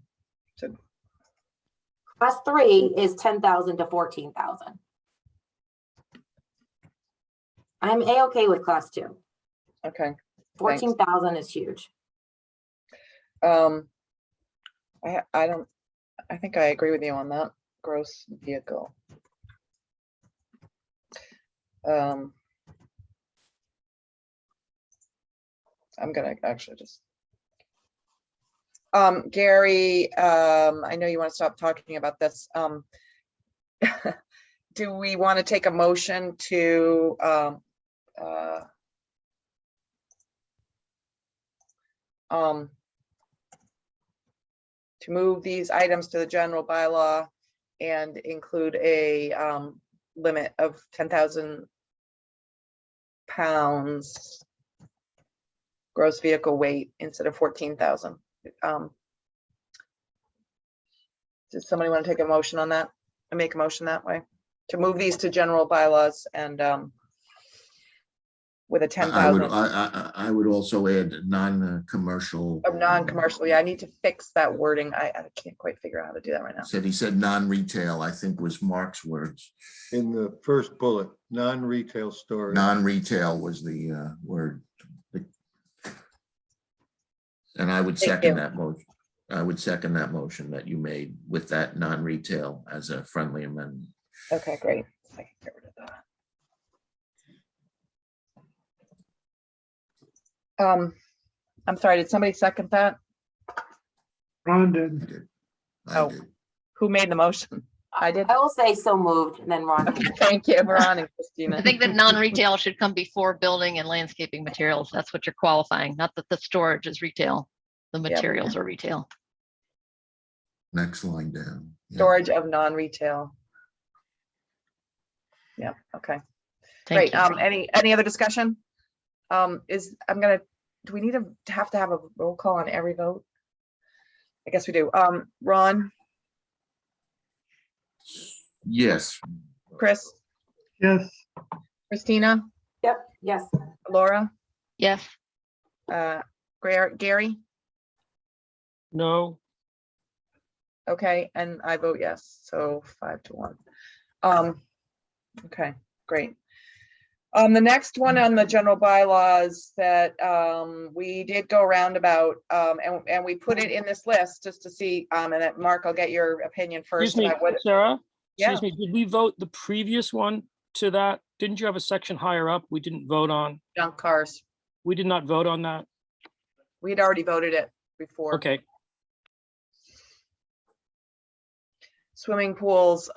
Class 3 is 10,000 to 14,000. I'm A-okay with class 2. okay. 14,000 is huge. I think I agree with you on that. Gross vehicle. I'm gonna actually just. Gary, I know you want to stop talking about this. Do we want to take a motion to move these items to the general bylaw and include a limit of 10,000 pounds gross vehicle weight instead of 14,000? Does somebody want to take a motion on that and make a motion that way to move these to general bylaws and with a I 10,000 would, I would also add non-commercial. of non-commercial? Yeah, I need to fix that wording. I can't quite figure out how to do that right now. He said non-retail, I think was Mark's words. In the first bullet, non-retail storage. Non-retail was the word. And I would Thank second you. that motion. I would second that motion that you made with that non-retail as a friendly amendment. Okay, great. I can get rid of that. I'm sorry, did somebody second that? Ron I did. did. Oh. Who made the motion? I did. I will say so moved, and then Ron. Thank you, Veronica and Christina. I think that non-retail should come before building and landscaping materials. That's what you're qualifying, not that the storage is retail. The materials are retail. Next line down. Yeah. Storage of non-retail. Yeah, okay, Thank great. you. Any other discussion? Do we need to have a roll call on every vote? I guess we do. Ron, Yes, Chris, Yes, Christina, Yep, yes. Laura, Yes, Gary? No, Okay, and I vote yes, so 5-1. Okay, great. The next one on the general bylaws that we did go around about, and we put it in this list just to see, and that Mark, I'll get your opinion excuse first me, about what. Sarah, Yeah. excuse me, did we vote the previous one to that? Didn't you have a section higher up we didn't vote on? Junk cars. We did not vote on that. We'd already voted it before. Okay, Swimming pools,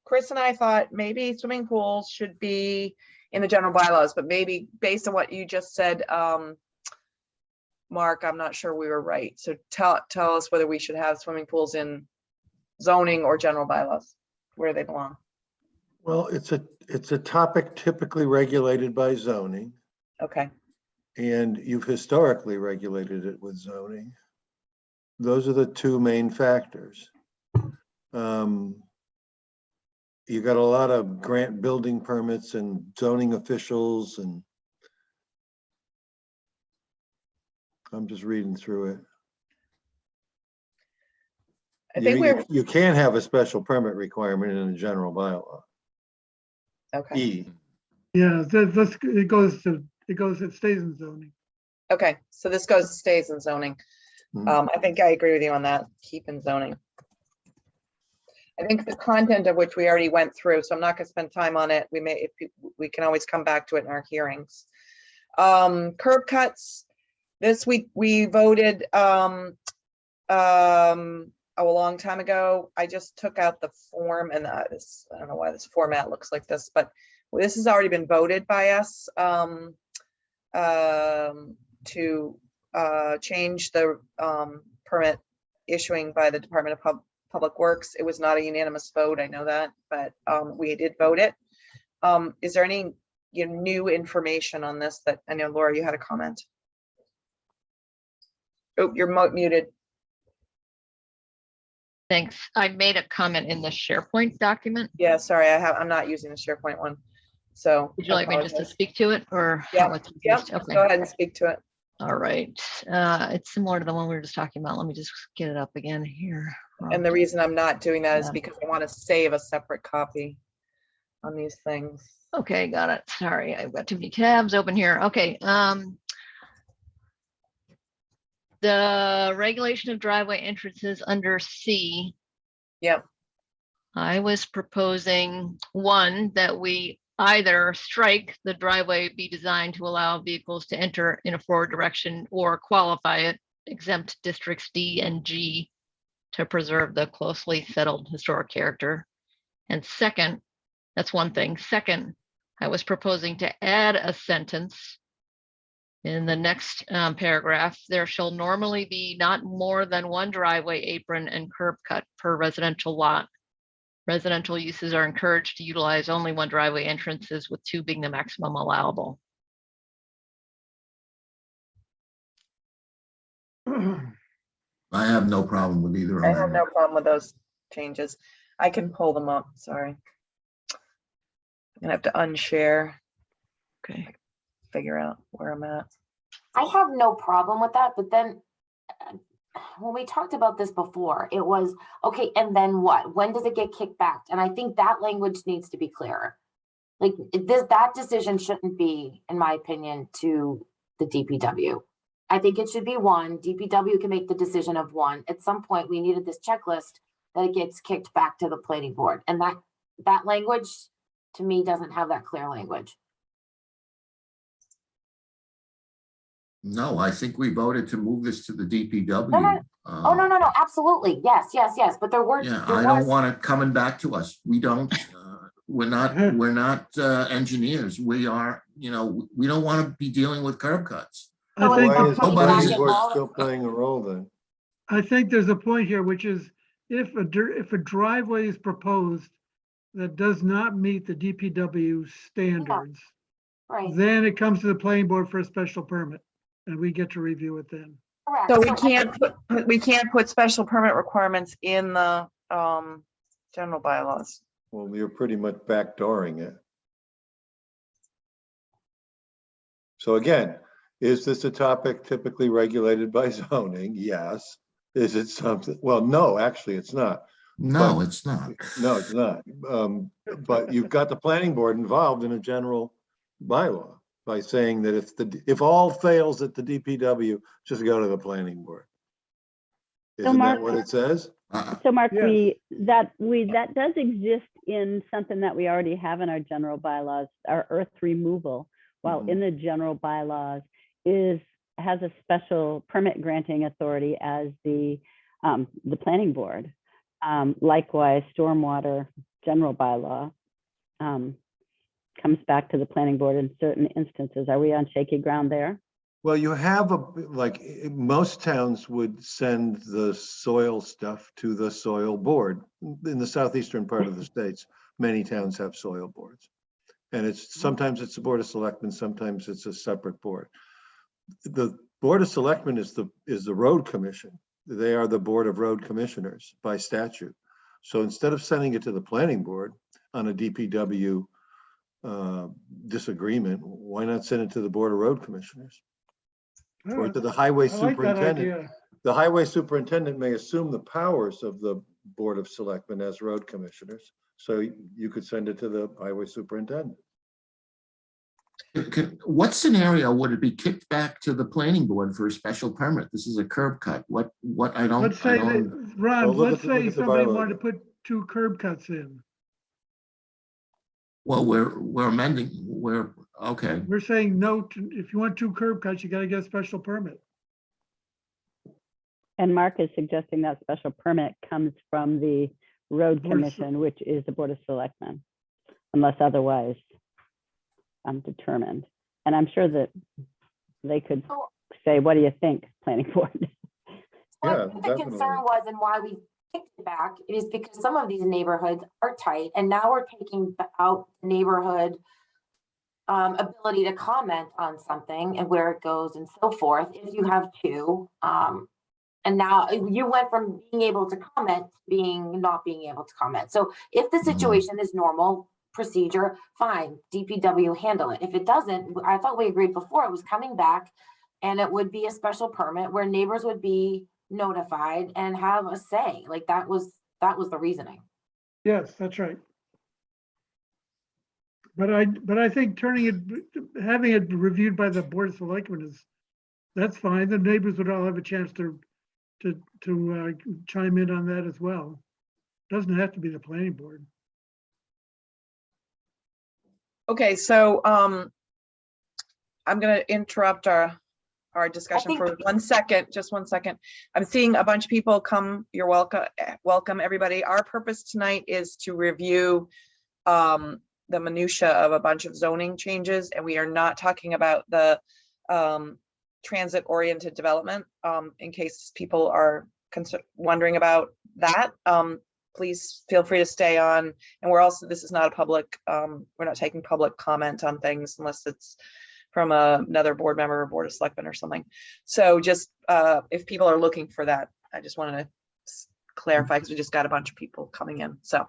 Chris and I thought maybe swimming pools should be in the general bylaws, but maybe based on what you just said, Mark, I'm not sure we were right. So tell us whether we should have swimming pools in zoning or general bylaws, where they belong. Well, it's a topic typically regulated by zoning, Okay, and you've historically regulated it with zoning. Those are the two main factors. You got a lot of grant building permits and zoning officials, and I'm just reading through it. I think You can't have a special permit requirement in a general bylaw. okay, E. Yeah, it stays in zoning. okay, so this stays in zoning. I think I agree with you on that, keep in zoning. I think the content of which we already went through, so I'm not gonna spend time on it. We can always come back to it in our hearings. Curb cuts, this we voted a long time ago. I just took out the form, and I don't know why this format looks like this, but this has already been voted by us to change the permit issuing by the Department of Public Works. It was not a unanimous vote, I know that, but we did vote it. Is there any new information on this that, I know Laura, you had a comment. Oh, you're muted. Thanks. I made a comment in the SharePoint document. Yeah, sorry, I'm not using the SharePoint one. So Would you like me just to apologize. speak to it, or? Yeah, how it's yeah, used? Okay. Go ahead and speak to it. All right. It's similar to the one we were just talking about. Let me just get it up again here. And the reason I'm not doing that is Yeah. because I want to save a separate copy on these things. Okay, got it. Sorry, I've got too many tabs open here. Okay. The regulation of driveway entrances under C. Yep. I was proposing one, that we either strike the driveway be designed to allow vehicles to enter in a forward direction, or qualify it, exempt districts D and G to preserve the closely settled historic character. And second, that's one thing. Second, I was proposing to add a sentence in the next paragraph. There shall normally be not more than one driveway, apron, and curb cut per residential lot. Residential uses are encouraged to utilize only one driveway entrances, with two being the maximum allowable. I have no problem with either I of have them. no problem with those changes. I can pull them up, sorry. I'm gonna have to unshare, Okay. figure out where I'm at. I have no problem with that, but then when we talked about this before, it was, okay, and then what? When does it get kicked back? And I think that language needs to be clearer. Like that decision shouldn't be, in my opinion, to the DPW. I think it should be one. DPW can make the decision of one. At some point, we needed this checklist that it gets kicked back to the planning board. And that language, to me, doesn't have that clear language. No, I think we voted to move this to the DPW. Oh, no, absolutely. Yes. But there were. Yeah, there I don't was- want it coming back to us. We don't, we're not engineers. We are, we don't want to be dealing with curb cuts. I So think, Why is the nobody's- planning board all- still playing a role then? I think there's a point here, which is if a driveway is proposed that does not meet the DPW standards, Right, then it comes to the planning board for a special permit, and we get to review it then. correct. So we can't put special permit requirements in the general bylaws. Well, you're pretty much backdooring it. So again, is this a topic typically regulated by zoning? Yes. Is it something? Well, no, actually, it's not. No, it's not. No, it's not. But you've got the planning board involved in a general bylaw by saying that if all fails at the DPW, just go to the planning board. Isn't that Mark- what it says? So Mark, Yes. that does exist in something that we already have in our general bylaws, our earth removal, while Mhm. in the general bylaws has a special permit granting authority as the planning board. Likewise, stormwater general bylaw comes back to the planning board in certain instances. Are we on shaky ground there? Well, you have most towns would send the soil stuff to the soil board. In the southeastern part of the states, many towns have soil boards. And sometimes it's the Board of Selectmen, sometimes it's a separate board. The Board of Selectmen is the road commission. They are the Board of Road Commissioners by statute. So instead of sending it to the planning board on a DPW disagreement, why not send it to the Board of Road Commissioners? Or to the highway I like that superintendent. idea. The highway superintendent may assume the powers of the Board of Selectmen as road commissioners. So you could send it to the highway superintendent. What scenario would it be kicked back to the planning board for a special permit? This is a curb cut. What I don't, Let's I say, don't, that Ron, Well, look let's at the say bylaw somebody again. wanted to put 2 curb cuts in. well, we're amending, okay. We're saying no, if you want 2 curb cuts, you gotta get a special permit. And Mark is suggesting that special permit comes from the road Board of commission, which is the Board of Selectmen, unless otherwise determined. And I'm sure that they could So- say, what do you think, planning board? Well, Yeah, I think the concern definitely. was, and why we kicked it back, is because some of these neighborhoods are tight, and now we're taking out neighborhood ability to comment on something and where it goes and so forth, if you have 2. And now you went from being able to comment to not being able to comment. So if the situation is normal procedure, fine, DPW handle it. If it doesn't, I thought we agreed before it was coming back and it would be a special permit where neighbors would be notified and have a say. Like that was the reasoning. Yes, that's right. But I think having it reviewed by the Board of Selectmen that's fine. The neighbors would all have a chance to chime in on that as well. Doesn't have to be the planning board. Okay, so I'm gonna interrupt our discussion think- for 1 second, just 1 second. I'm seeing a bunch of people come. You're welcome, everybody. Our purpose tonight is to review the minutia of a bunch of zoning changes, and we are not talking about the transit-oriented development. In case people are wondering about that, please feel free to stay on. And this is not a public, we're not taking public comment on things unless it's from another board member or Board of Selectmen or something. So just if people are looking for that, I just wanted to clarify because we just got a bunch of people coming in. So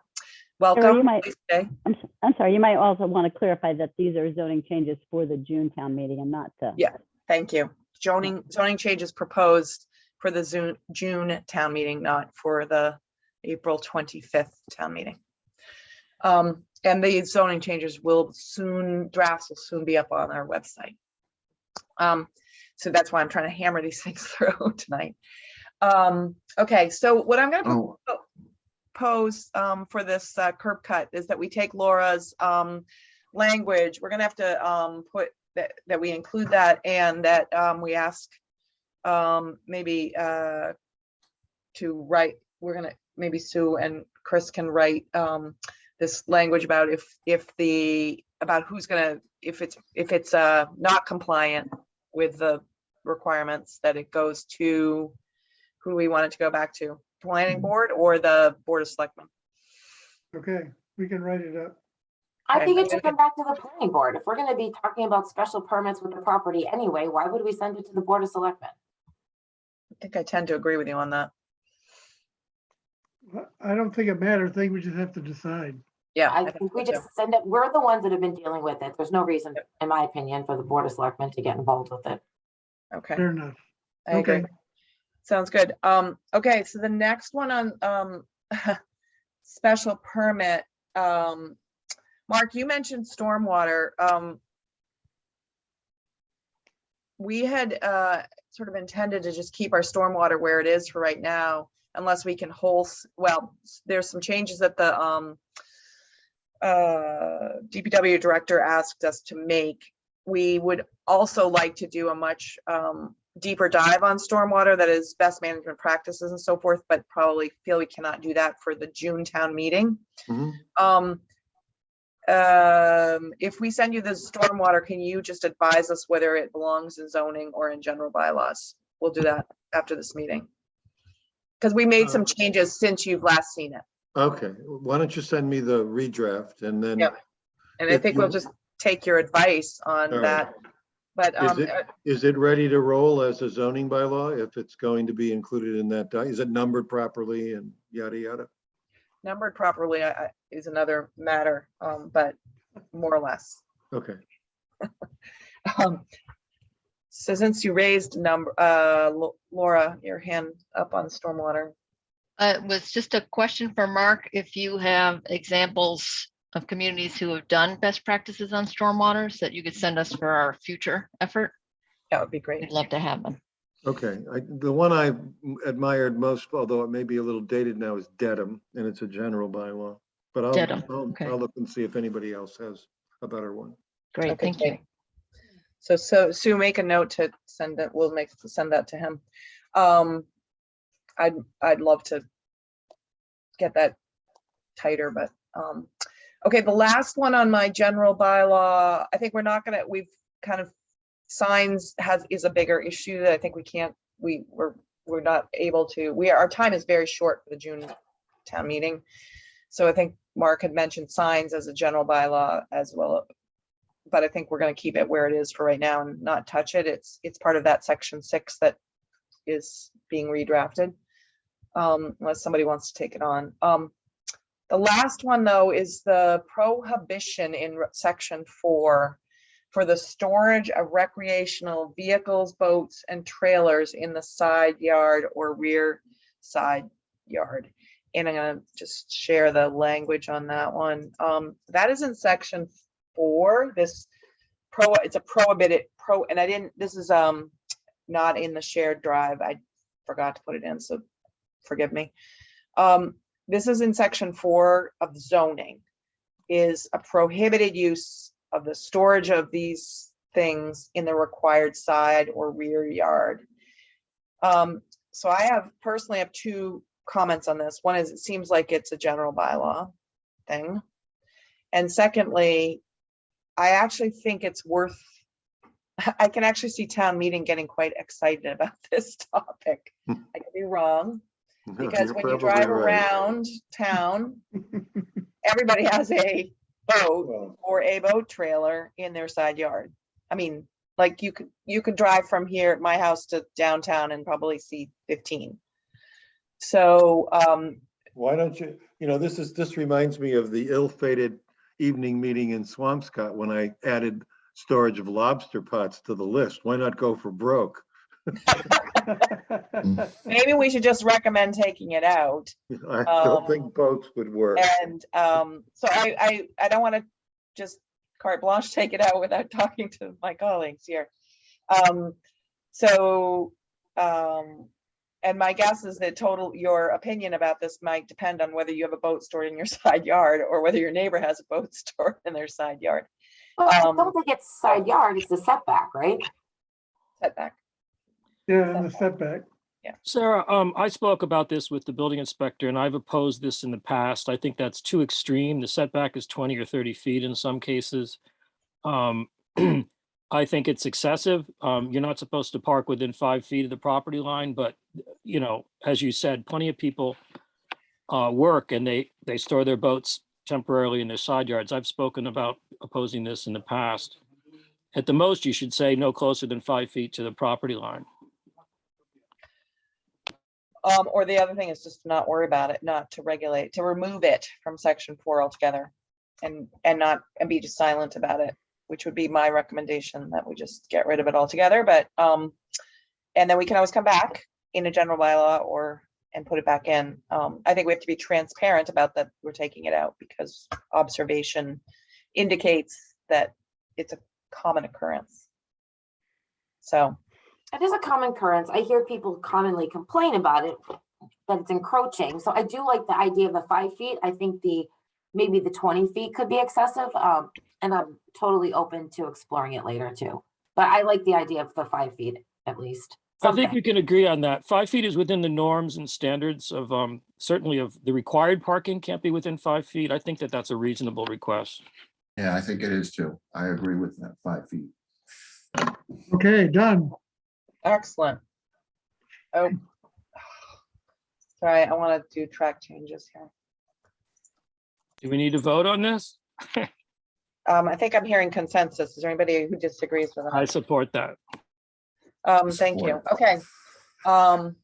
welcome. might- Please stay. I'm sorry, you might also want to clarify that these are zoning changes for the June town meeting and not the. Yeah. Thank you. Zoning changes proposed for the June town meeting, not for the April 25th town meeting. And the zoning changes drafts will soon be up on our website. So that's why I'm trying to hammer these things through tonight. Okay, so what I'm gonna Oh, propose for this curb cut is that we take Laura's language. We're gonna have to put that we include that, and that we ask maybe to write, we're gonna, maybe Sue and Chris can write this language about about who's gonna, if it's not compliant with the requirements, that it goes to, who do we want it to go back to? Planning board or the Board of Selectmen? Okay, we can write it up. I Okay, think I'm it should gonna come back to the planning board. If we're gonna be talking about special permits with the property anyway, why would we send it to the Board of Selectmen? I think I tend to agree with you on that. I don't think it matters. I think we just have to decide. Yeah. I think we just send it, we're the ones that have been dealing with it. There's no reason, in my opinion, for the Board of Selectmen to get involved with it. Okay, Fair enough. I agree. Okay. Sounds good. Okay, so the next one on special permit, Mark, you mentioned stormwater. We had sort of intended to just keep our stormwater where it is for right now, unless we can well, there's some changes that the DPW director asked us to make. We would also like to do a much deeper dive on stormwater, that is best management practices and so forth, but probably feel we cannot do that for the June town meeting. Mhm. If we send you the stormwater, can you just advise us whether it belongs in zoning or in general bylaws? We'll do that after this meeting. Because we made some changes since you've last seen it. Okay, why don't you send me the redraft and then? Yeah. And I If think we'll you- just take your advice on All right. that. But Is it ready to roll as a zoning bylaw if it's going to be included in that? Is it numbered properly and yada, yada? numbered properly is another matter, but more or less. Okay. So since you raised Laura, your hand up on stormwater. It was just a question for Mark. If you have examples of communities who have done best practices on stormwaters that you could send us for our future effort, That would be great. we'd love to have them. Okay, the one I admired most, although it may be a little dated now, is Dedham, and it's a general bylaw. But Dedham, I'll okay. look and see if anybody else has a better one. Great, Okay, thank you. great. So Sue, make a note to send it. We'll send that to him. I'd love to get that tighter, but okay. The last one on my general bylaw, I think we've kind of signs is a bigger issue that I think we're not able to, our time is very short for the June town meeting. So I think Mark had mentioned signs as a general bylaw as well, but I think we're going to keep it where it is for right now and not touch it. It's part of that section 6 that is being redrafted, unless somebody wants to take it on. The last one though is the prohibition in section 4 for the storage of recreational vehicles, boats, and trailers in the side yard or rear side yard. And I'm gonna just share the language on that one. That is in section 4. It's a prohibited and this is not in the shared drive. I forgot to put it in, so forgive me. This is in section 4 of zoning, is a prohibited use of the storage of these things in the required side or rear yard. So I personally have 2 comments on this. One is it seems like it's a general bylaw thing. And secondly, I actually think it's I can actually see town meeting getting quite excited about this topic. I could be wrong, because You're when you probably drive right. around town, everybody has a boat Well, or a boat trailer in their side yard. I mean, like you could drive from here, my house, to downtown and probably see 15. So why don't you, this reminds me of the ill-fated evening meeting in Swampscott when I added storage of lobster pots to the list. Why not go for broke? maybe we should just recommend taking it out. I don't think boats would work. And so I don't want to just carte blanche take it out without talking to my colleagues here. And my guess is that your opinion about this might depend on whether you have a boat stored in your side yard or whether your neighbor has a boat stored in their side yard. Well, I don't think it's side yard, it's the setback, right? Setback. Yeah, and the setback. Sarah, I spoke about this with the building inspector and I've opposed this in the past. I think that's too extreme. The setback is 20 or 30 feet in some cases. I think it's excessive. You're not supposed to park within 5 feet of the property line, but as you said, plenty of people work and they store their boats temporarily in their side yards. I've spoken about opposing this in the past. At the most, you should say no closer than 5 feet to the property line. Or the other thing is just to not worry about it, not to regulate, to remove it from section 4 altogether and be just silent about it, which would be my recommendation, that we just get rid of it altogether. But and then we can always come back in a general bylaw and put it back in. I think we have to be transparent about that we're taking it out because observation indicates that it's a common occurrence. So It is a common occurrence. I hear people commonly complain about it, that it's encroaching. So I do like the idea of the 5 feet. I think maybe the 20 feet could be excessive. And I'm totally open to exploring it later too. But I like the idea of the 5 feet at least. I think Something. we can agree on that. 5 feet is within the norms and standards of, certainly of the required parking can't be within 5 feet. I think that that's a reasonable request. Yeah, I think it is too. I agree with that, 5 feet. Okay, done. Excellent. Oh. Sorry, I want to do track changes here. Do we need to vote on this? I think I'm hearing consensus. Is there anybody who disagrees with I that? support that. Thank you. Support. Okay. I'm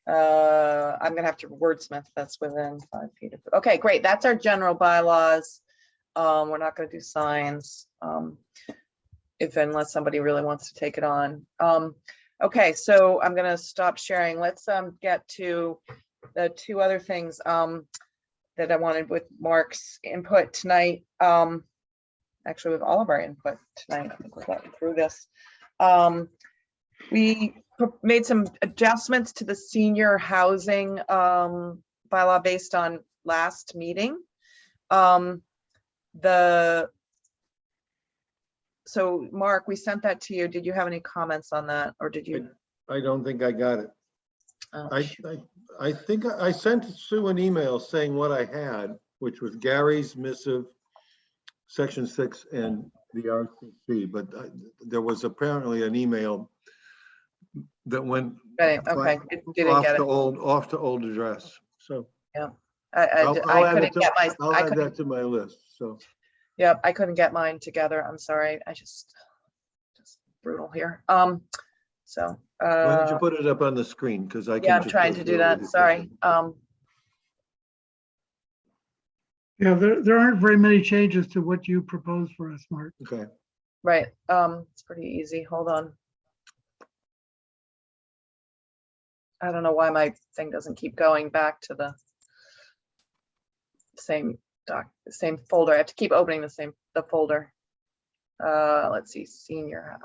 gonna have to wordsmith that's within 5 feet. Okay, great. That's our general bylaws. We're not gonna do signs. Unless somebody really wants to take it on. Okay, so I'm gonna stop sharing. Let's get to the two other things that I wanted with Mark's input tonight. Actually, with all of our input tonight, I think we're getting through this. We made some adjustments to the senior housing bylaw based on last meeting. So Mark, we sent that to you. Did you have any comments on that, or did you? I don't think I got it. Oh, I think I sent Sue an email saying what I had, which was Gary's missive, section 6 and the RCC, but there was apparently an email that went right, okay, didn't off get to it. old address. So I I'll add couldn't get my, I'll I add couldn't, that to my list. So yep, I couldn't get mine together. I'm sorry. I just brutal here. So, why don't you put it up on the screen? Because I can. yeah, I'm just trying go to through do it that. with you. Sorry. Yeah, there aren't very many changes to what you proposed for us, Mark. Okay. Right. It's pretty easy. Hold on. I don't know why my thing doesn't keep going back to the same folder. I have to keep opening the folder. Let's see, senior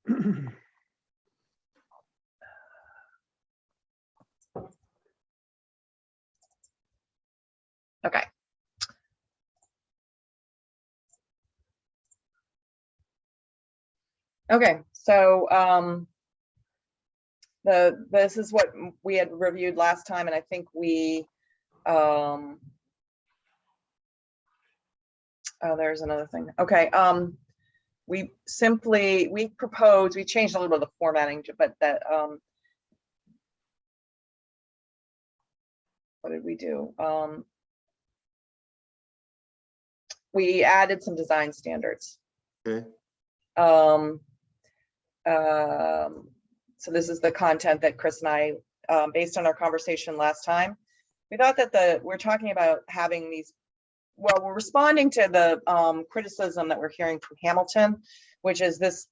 housing. Okay. Okay, so this is what we had reviewed last time, and I think we oh, there's another thing. Okay, we proposed, we changed a little bit of the formatting, but that what did we do? We added some design standards. Okay. So this is the content that Chris and I, based on our conversation last time, we thought that we're talking about having these, well, we're responding to the criticism that we're hearing from Hamilton, which is this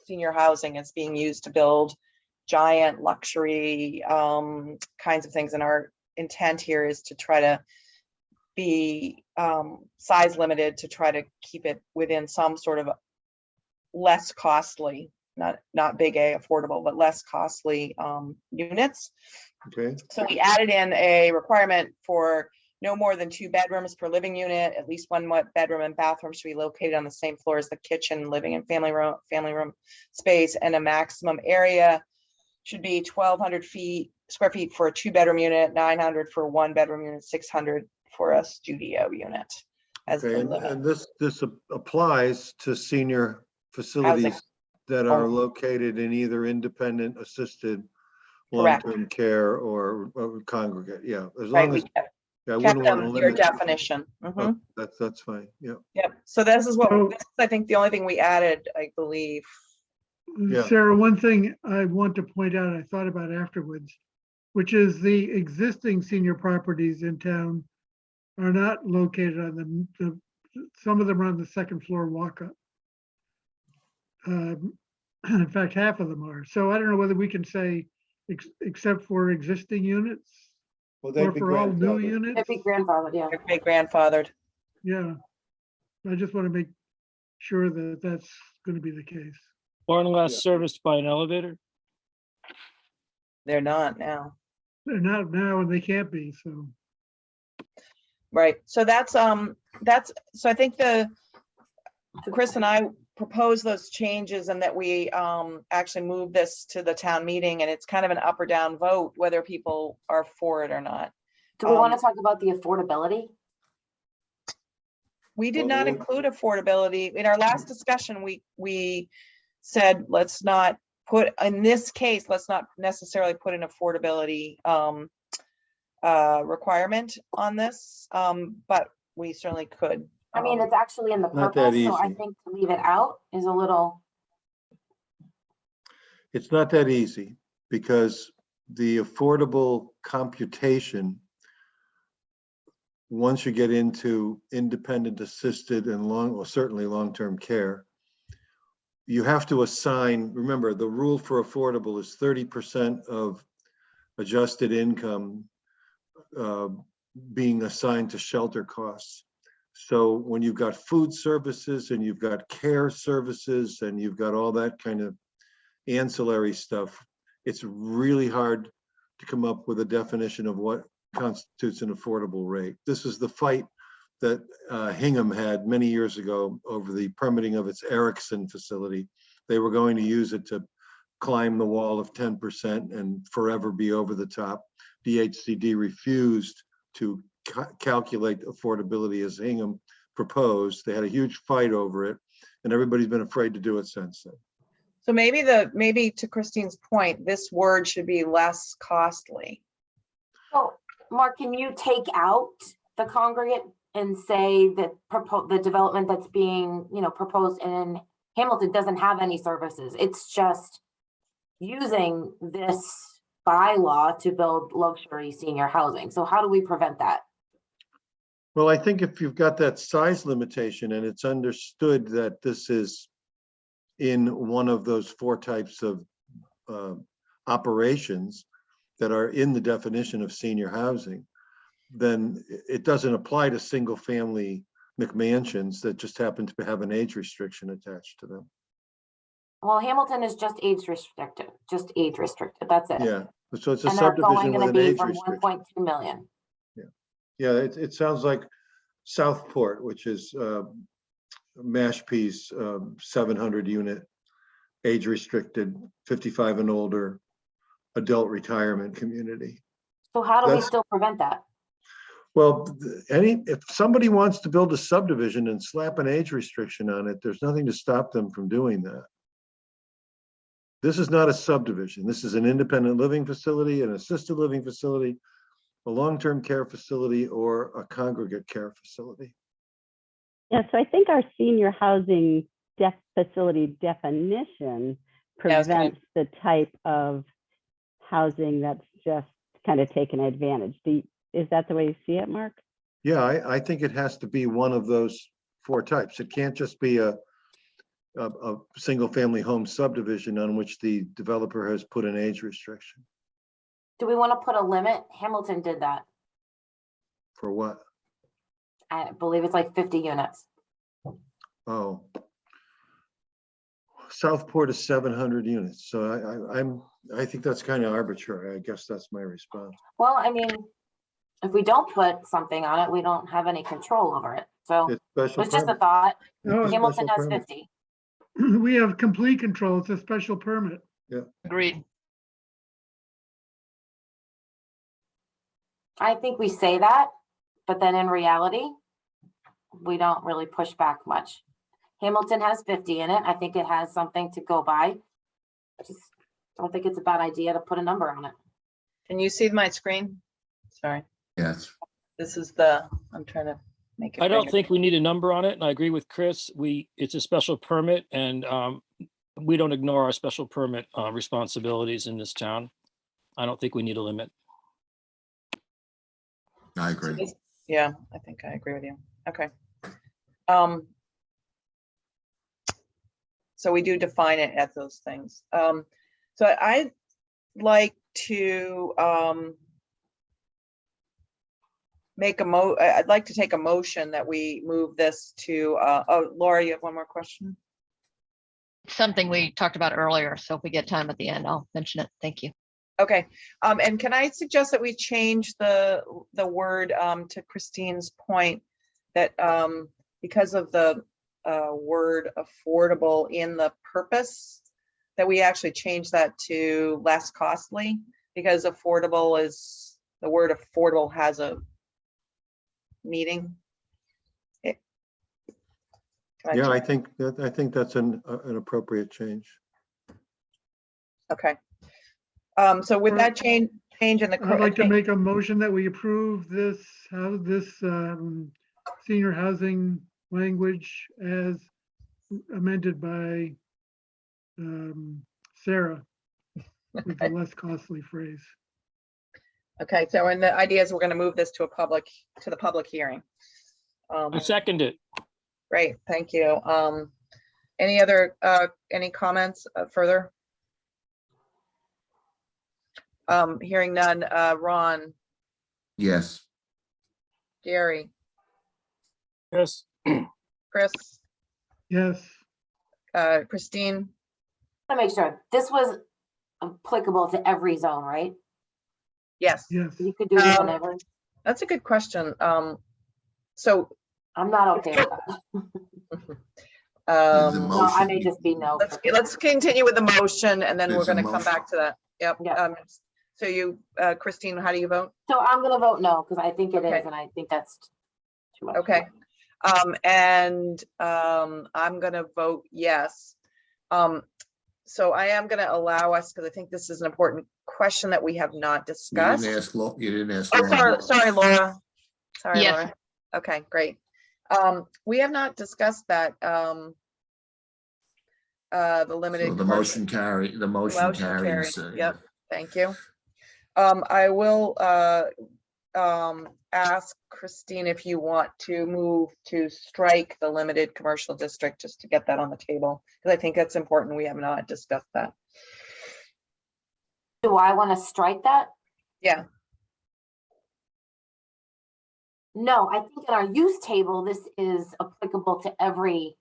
senior housing is being used to build giant luxury kinds of things. And our intent here is to try to be size limited, to try to keep it within some sort of less costly, not big A affordable, but less costly units. Okay. So we added in a requirement for no more than 2 bedrooms per living unit. At least 1 bedroom and bathroom should be located on the same floor as the kitchen, living and family room space, and a maximum area should be 1,200 square feet for a 2-bedroom unit, 900 for a 1-bedroom unit, 600 for a studio unit. As Okay. the And limit. this applies to senior facilities that are located in either independent, assisted, Correct. long-term care or congregate. Yeah. As Right, long we as kept I wouldn't want to your limit. definition. Mhm. Oh, that's fine. Yeah. Yep. So this is what, So- this is, I think, the only thing we added, I believe. Yeah. Sarah, one thing I want to point out, I thought about afterwards, which is the existing senior properties in town are not located on some of them are on the second floor walk-up. In fact, half of them are. So I don't know whether we can say, except for existing units Well, or they'd be for all new grandfathered. units. It'd be grandfathered, yeah. They're grandfathered. Yeah. I just want to make sure that that's going to be the case. Or unless Yeah. serviced by an elevator? They're not now. They're not now and they can't be, so. Right, so so I think Chris and I proposed those changes and that we actually move this to the town meeting, and it's kind of an up or down vote whether people are for it or not. Do we want Um, to talk about the affordability? We did Well, not we- include affordability. In our last discussion, we said, let's not put, in this case, let's not necessarily put an affordability requirement on this, but we certainly could. I mean, it's actually in the Not that purpose, so I easy. think to leave it out is a little, It's not that easy because the affordable computation, once you get into independent assisted and well, certainly long-term care, you have to assign, remember, the rule for affordable is 30% of adjusted income being assigned to shelter costs. So when you've got food services and you've got care services and you've got all that kind of ancillary stuff, it's really hard to come up with a definition of what constitutes an affordable rate. This is the fight that Hingham had many years ago over the permitting of its Erickson facility. They were going to use it to climb the wall of 10% and forever be over the top. DHCD refused to calculate affordability as Hingham proposed. They had a huge fight over it, and everybody's been afraid to do it since then. So maybe to Christine's point, this word should be less costly. so Mark, can you take out the congregate and say that the development that's being, proposed in Hamilton doesn't have any services? It's just using this bylaw to build luxury senior housing. So how do we prevent that? Well, I think if you've got that size limitation and it's understood that this is in one of those 4 types of operations that are in the definition of senior housing, then it doesn't apply to single family McMansions that just happen to have an age restriction attached to them. Well, Hamilton is just age restricted, that's it. Yeah, so it's a And they're subdivision going with to an be age from restriction. 1.2 million. Yeah, it sounds like Southport, which is Mashpee's 700 unit, age restricted, 55 and older, adult retirement community. So how do we That's- still prevent that? Well, if somebody wants to build a subdivision and slap an age restriction on it, there's nothing to stop them from doing that. This is not a subdivision. This is an independent living facility, an assisted living facility, a long-term care facility, or a congregate care facility. Yeah, so I think our senior housing facility definition Yeah, I was gonna- prevents the type of housing that's just kind of taken advantage. Is that the way you see it, Mark? Yeah, I think it has to be one of those 4 types. It can't just be a single family home subdivision on which the developer has put an age restriction. Do we want to put a limit? Hamilton did that. For what? I believe it's like 50 units. Oh. Southport is 700 units, so I think that's kind of arbitrary. I guess that's my response. Well, I mean, if we don't put something on it, we don't have any control over it. So It's special it's just a permit. thought. No, It's Hamilton special has permit. 50. we have complete control. It's a special permit. Agreed. I think we say that, but then in reality, we don't really push back much. Hamilton has 50 in it. I think it has something to go by. I just don't think it's a bad idea to put a number on it. Can you see my screen? Sorry, Yes. this is I'm trying to make it. I don't bigger. think we need a number on it, and I agree with Chris. It's a special permit, and we don't ignore our special permit responsibilities in this town. I don't think we need a limit. I agree. Yeah, I think I agree with you. Okay. So we do define it as those things. So I'd like to I'd like to take a motion that we move this to, oh, Laura, you have one more question? Something we talked about earlier. So if we get time at the end, I'll mention it. Thank you. Okay, and can I suggest that we change the word to Christine's point that because of the word affordable in the purpose, that we actually change that to less costly, because affordable is, the word affordable has a meaning. Yeah, I think that's an appropriate change. Okay. So with that change in the. I'd like to make a motion that we approve this, senior housing language as amended by Sarah with the less costly phrase. Okay, so and the idea is we're going to move this to the public hearing. I second it. Great, thank you. Any other, any comments further? Hearing none. Ron, Yes. Gary, Yes. Chris, Yes, Christine, To make sure, this was applicable to every zone, right? yes, yes. You could do this Um, whenever. that's a good question. So, I'm not okay with that. The No, I motion- may just be no. let's continue with the motion and then we're There's a going to come back to that. Yep. Yeah. So you, Christine, how do you vote? So I'm gonna vote no, because I think it Okay. is, and I think that's too much. Okay. I'm gonna vote yes. So I am gonna allow us, because I think this is an important question that we have not You discussed. didn't ask, you didn't ask. Oh, Laura. sorry, Laura. Sorry, Yes. Laura. Okay, great. We have not discussed that, the limited. So the commercial- motion carries. Yep, thank you. I will ask Christine if you want to move to strike the limited commercial district, just to get that on the table, because I think that's important. We have not discussed that. Do I want to strike that? Yeah. No, I think in our use table, this is applicable to every,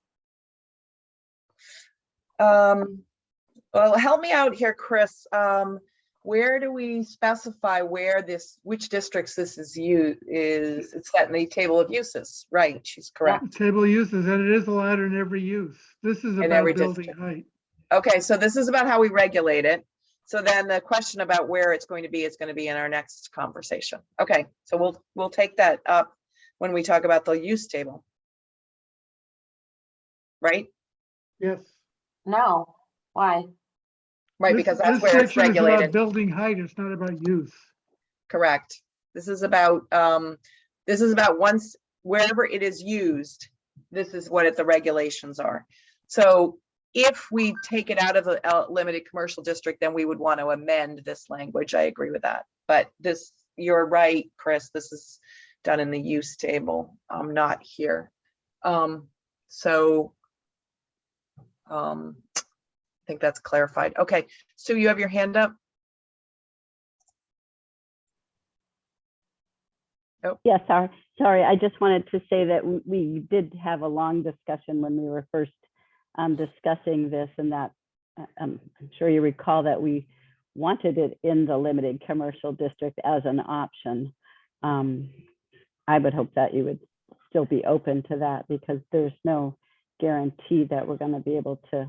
Well, help me out here, Chris. Where do we specify which districts this is it's set in the table of uses, right? She's correct. Table uses, and it is allowed in every use. This is In about every building district. height. Okay, so this is about how we regulate it. So then the question about where it's going to be is going to be in our next conversation. Okay, so we'll take that up when we talk about the use table. Right? Yes. no, why? Right, This- because that's this where it's section is about regulated. Building height, it's not about use. Correct. This is about once, wherever it is used, this is what the regulations are. So if we take it out of a limited commercial district, then we would want to amend this language. I agree with that. But you're right, Chris, this is done in the use table, not here. I think that's clarified. Okay, so you have your hand up? Yes, sorry, I just wanted to say that we did have a long discussion when we were first discussing this, and that I'm sure you recall that we wanted it in the limited commercial district as an option. I would hope that you would still be open to that, because there's no guarantee that we're going to be able to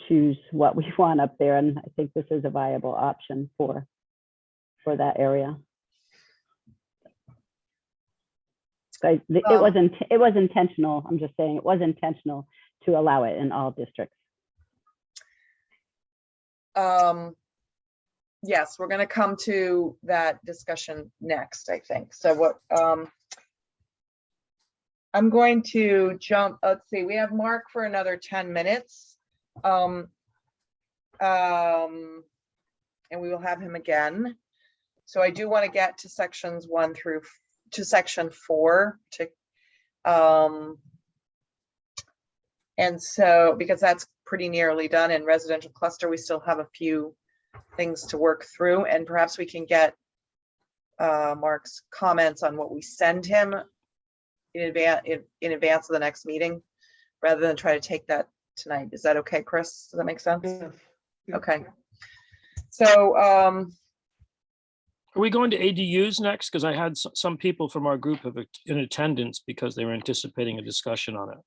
choose what we want up there, and I think this is a viable option for that area. So it was intentional. I'm just saying it was intentional to allow it in all districts. Yes, we're going to come to that discussion next, I think. So what I'm going to jump, let's see, we have Mark for another 10 minutes. And we will have him again. So I do want to get to sections 1 through to section 4 and so because that's pretty nearly done. In residential cluster, we still have a few things to work through, and perhaps we can get Mark's comments on what we send him in advance of the next meeting, rather than try to take that tonight. Is that okay, Chris? Does that make sense? Yes. Yeah. Okay. So, Are we going to ADUs next? Because I had some people from our group in attendance because they were anticipating a discussion on it.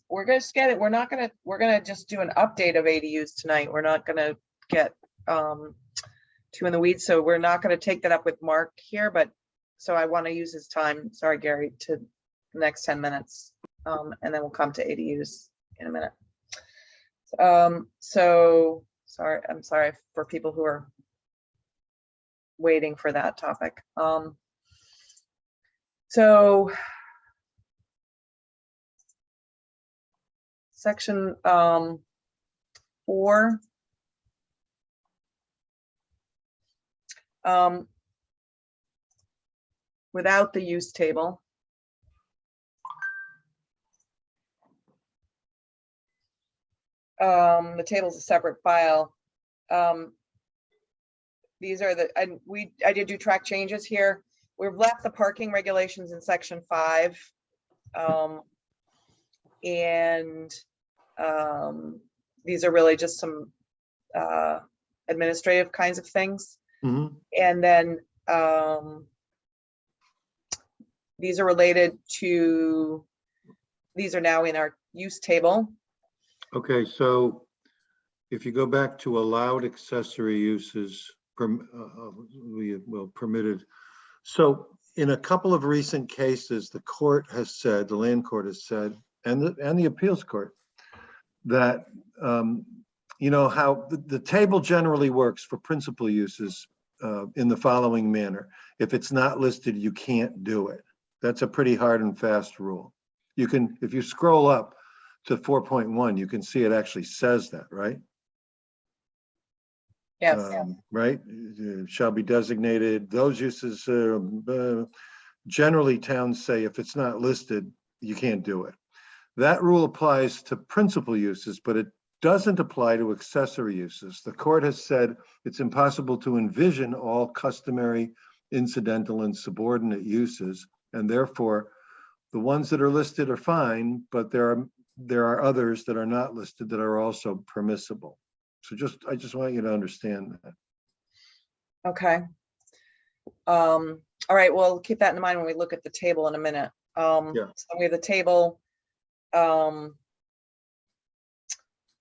we're gonna just get it. We're gonna just do an update of ADUs tonight. We're not gonna get too in the weeds. So we're not gonna take that up with Mark here, but so I want to use his time, sorry, Gary, to the next 10 minutes. And then we'll come to ADUs in a minute. So sorry, I'm sorry for people who are waiting for that topic. So section 4. Without the use table. The table's a separate file. These are the, I did do track changes here. We've left the parking regulations in section 5. These are really just some administrative kinds of things. Mhm. And then these are related to, these are now in our use table. Okay, so if you go back to allowed accessory uses, permitted. So in a couple of recent cases, the court has said, the land court has said, and the appeals court, that you know how the table generally works for principal uses in the following manner. If it's not listed, you can't do it. That's a pretty hard and fast rule. You can, if you scroll up to 4.1, you can see it actually says that, right? Yes. Right? Shall be designated. Those uses, generally towns say if it's not listed, you can't do it. That rule applies to principal uses, but it doesn't apply to accessory uses. The court has said it's impossible to envision all customary, incidental, and subordinate uses, and therefore the ones that are listed are fine, but there are others that are not listed that are also permissible. So I just want you to understand that. Okay. All right, we'll keep that in mind when we look at the table in a minute. Yeah. So we have the table.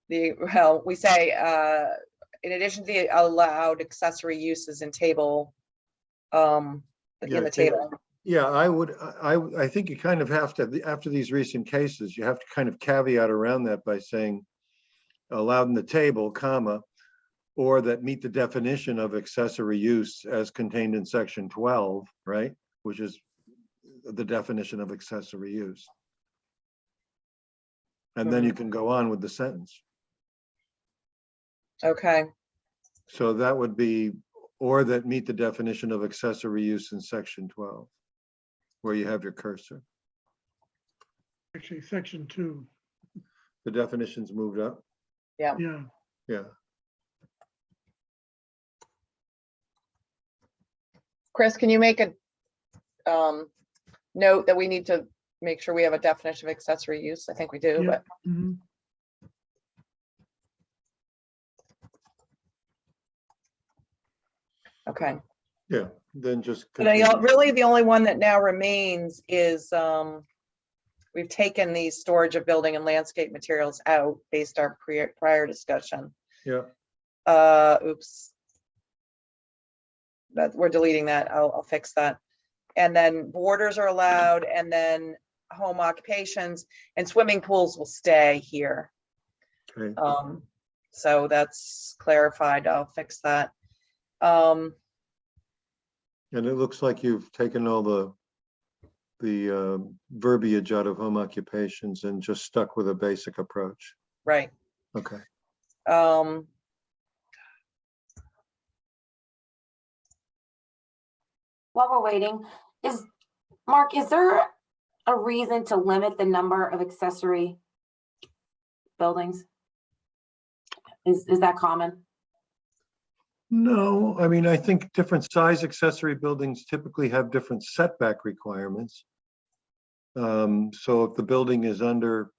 We say in addition to the allowed accessory uses in table, in the table. Yeah, I think you kind of have to, after these recent cases, you have to kind of caveat around that by saying allowed in the table, comma, or that meet the definition of accessory use as contained in section 12, right? Which is the definition of accessory use. And then you can go on with the sentence. Okay. So that would be, or that meet the definition of accessory use in section 12, where you have your cursor. Actually, section 2. The definition's moved up. Yeah. Yeah. Chris, can you make a note that we need to make sure we have a definition of accessory use? I think we do, Yeah. but Mhm. okay. Yeah, then just. But really, the only one that now remains is we've taken the storage of building and landscape materials out based our prior discussion. Yeah. Oops. That we're deleting that. I'll fix that. And then borders are allowed, and then home occupations and swimming pools will stay here. Okay. So that's clarified. I'll fix that. And it looks like you've taken all the verbiage out of home occupations and just stuck with a basic approach. Right. Okay. While we're waiting, Mark, is there a reason to limit the number of accessory buildings? Is that common? No, I mean, I think different size accessory buildings typically have different setback requirements. So if the building is under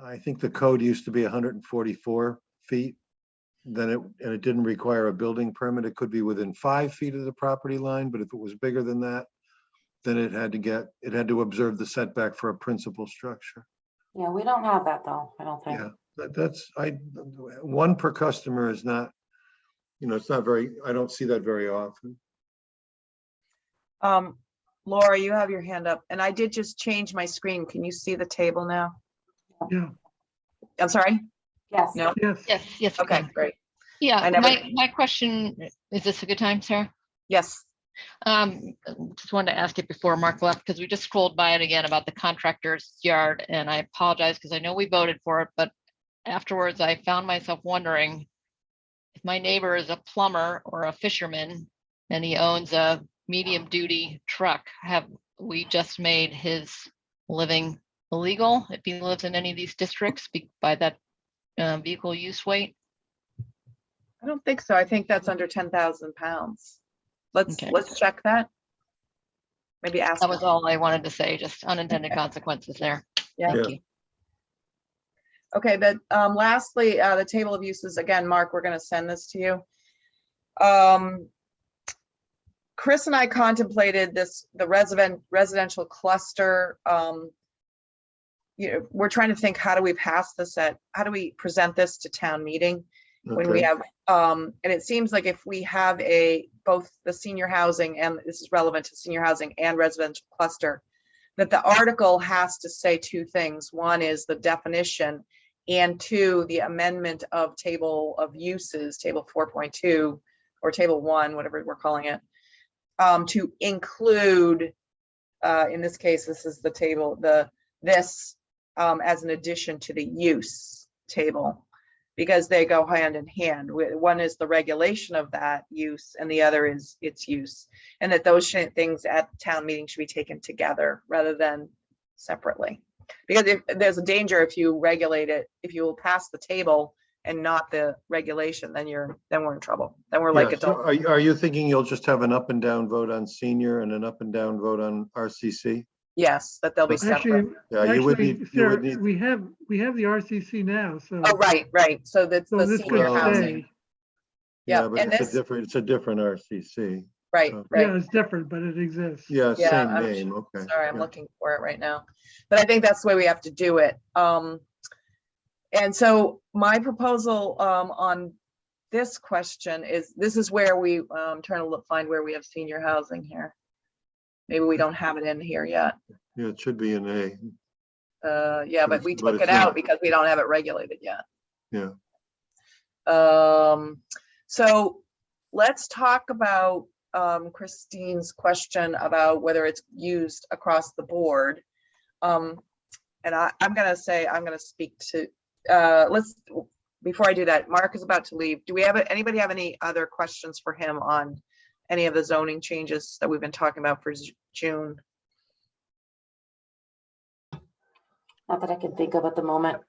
I think the code used to be 144 feet. Then it didn't require a building permit. It could be within 5 feet of the property line, but if it was bigger than that, then it had to observe the setback for a principal structure. Yeah, we don't have that though, I don't think. Yeah, one per customer is not, it's not very, I don't see that very often. Laura, you have your hand up, and I did just change my screen. Can you see the table now? Yeah, I'm sorry? Yes. No? yes. Yes. we Okay, can. great. Yeah, I never- my question, is this a good time, Sarah? Yes. Just wanted to ask it before Mark left, because we just scrolled by it again about the contractor's yard, and I apologize because I know we voted for it, but afterwards I found myself wondering if my neighbor is a plumber or a fisherman and he owns a medium duty truck, have we just made his living illegal if he lives in any of these districts by that vehicle use weight? I don't think so. I think that's under 10,000 pounds. Okay. Let's check that. Maybe ask. That was her. all I wanted to say, just unintended consequences there. Yeah. Thank Yeah. you. Okay, lastly, the table of uses, again, Mark, we're gonna send this to you. Chris and I contemplated the residential cluster. We're trying to think, how do we how do we present this to town meeting? When we Okay. have, and it seems like if we have both the senior housing, and this is relevant to senior housing and residential cluster, that the article has to say two things. One is the definition, and two, the amendment of table of uses, table 4.2 or table 1, whatever we're calling it, to include, in this case, this is the table, this as an addition to the use table, because they go hand in hand. One is the regulation of that use and the other is its use. And that those things at town meeting should be taken together rather than separately. Because there's a danger if you regulate it, if you will pass the table and not the regulation, then we're in trouble. Then we're like Yeah, so adults. are you thinking you'll just have an up and down vote on senior and an up and down vote on RCC? Yes, that they'll be separate. Actually, Yeah, you would actually, need, Sarah, we have the RCC now, so. Oh, right. So that's So the this senior could housing. stay. Yeah, yeah, but and it's a different RCC. Right, so- right. Yeah, it's different, but it exists. Yeah, Yeah, same I'm name, okay. Sorry, I'm yeah. looking for it right now. But I think that's the way we have to do it. And so my proposal on this question is, this is where we trying to find where we have senior housing here. Maybe we don't have it in here yet. Yeah, it should be an A. Yeah, But but we it's- but took it's it out not. because we don't have it regulated yet. Yeah. So let's talk about Christine's question about whether it's used across the board. And I'm gonna speak to, before I do that, Mark is about to leave. Do we have, anybody have any other questions for him on any of the zoning changes that we've been talking about for June? Not that I can think of at the moment.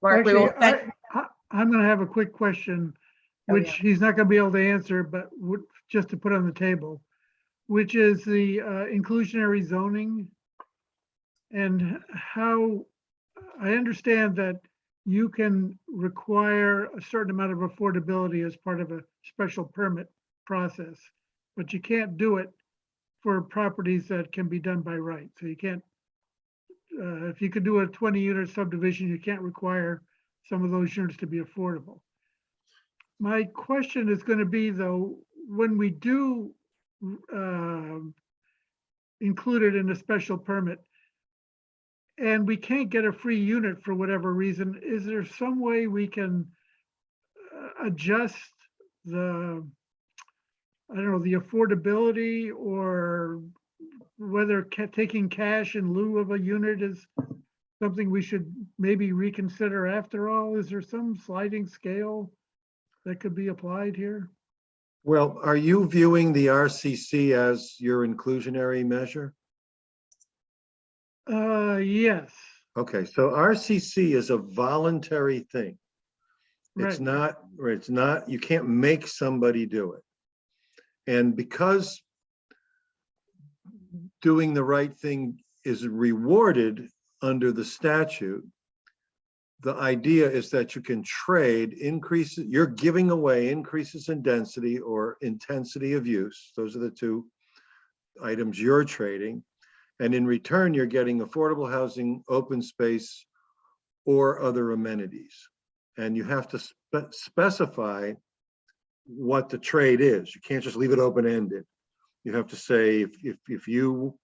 Mark, we will, Actually, I'm gonna have a quick question, Oh, which yeah. he's not gonna be able to answer, but just to put on the table, which is the inclusionary zoning. And how, I understand that you can require a certain amount of affordability as part of a special permit process, but you can't do it for properties that can be done by right. So you can't, if you could do a 20-unit subdivision, you can't require some of those units to be affordable. My question is going to be, though, when we do include it in a special permit and we can't get a free unit for whatever reason, is there some way we can adjust the, I don't know, the affordability, or whether taking cash in lieu of a unit is something we should maybe reconsider after all? Is there some sliding scale that could be applied here? Well, are you viewing the RCC as your inclusionary measure? Yes, Okay, so RCC is a voluntary thing. It's right. not, you can't make somebody do it. And because doing the right thing is rewarded under the statute, the idea is that you can trade increases, you're giving away increases in density or intensity of use. Those are the two items you're trading. And in return, you're getting affordable housing, open space, or other amenities. And you have to specify what the trade is. You can't just leave it open-ended. You have to say, if you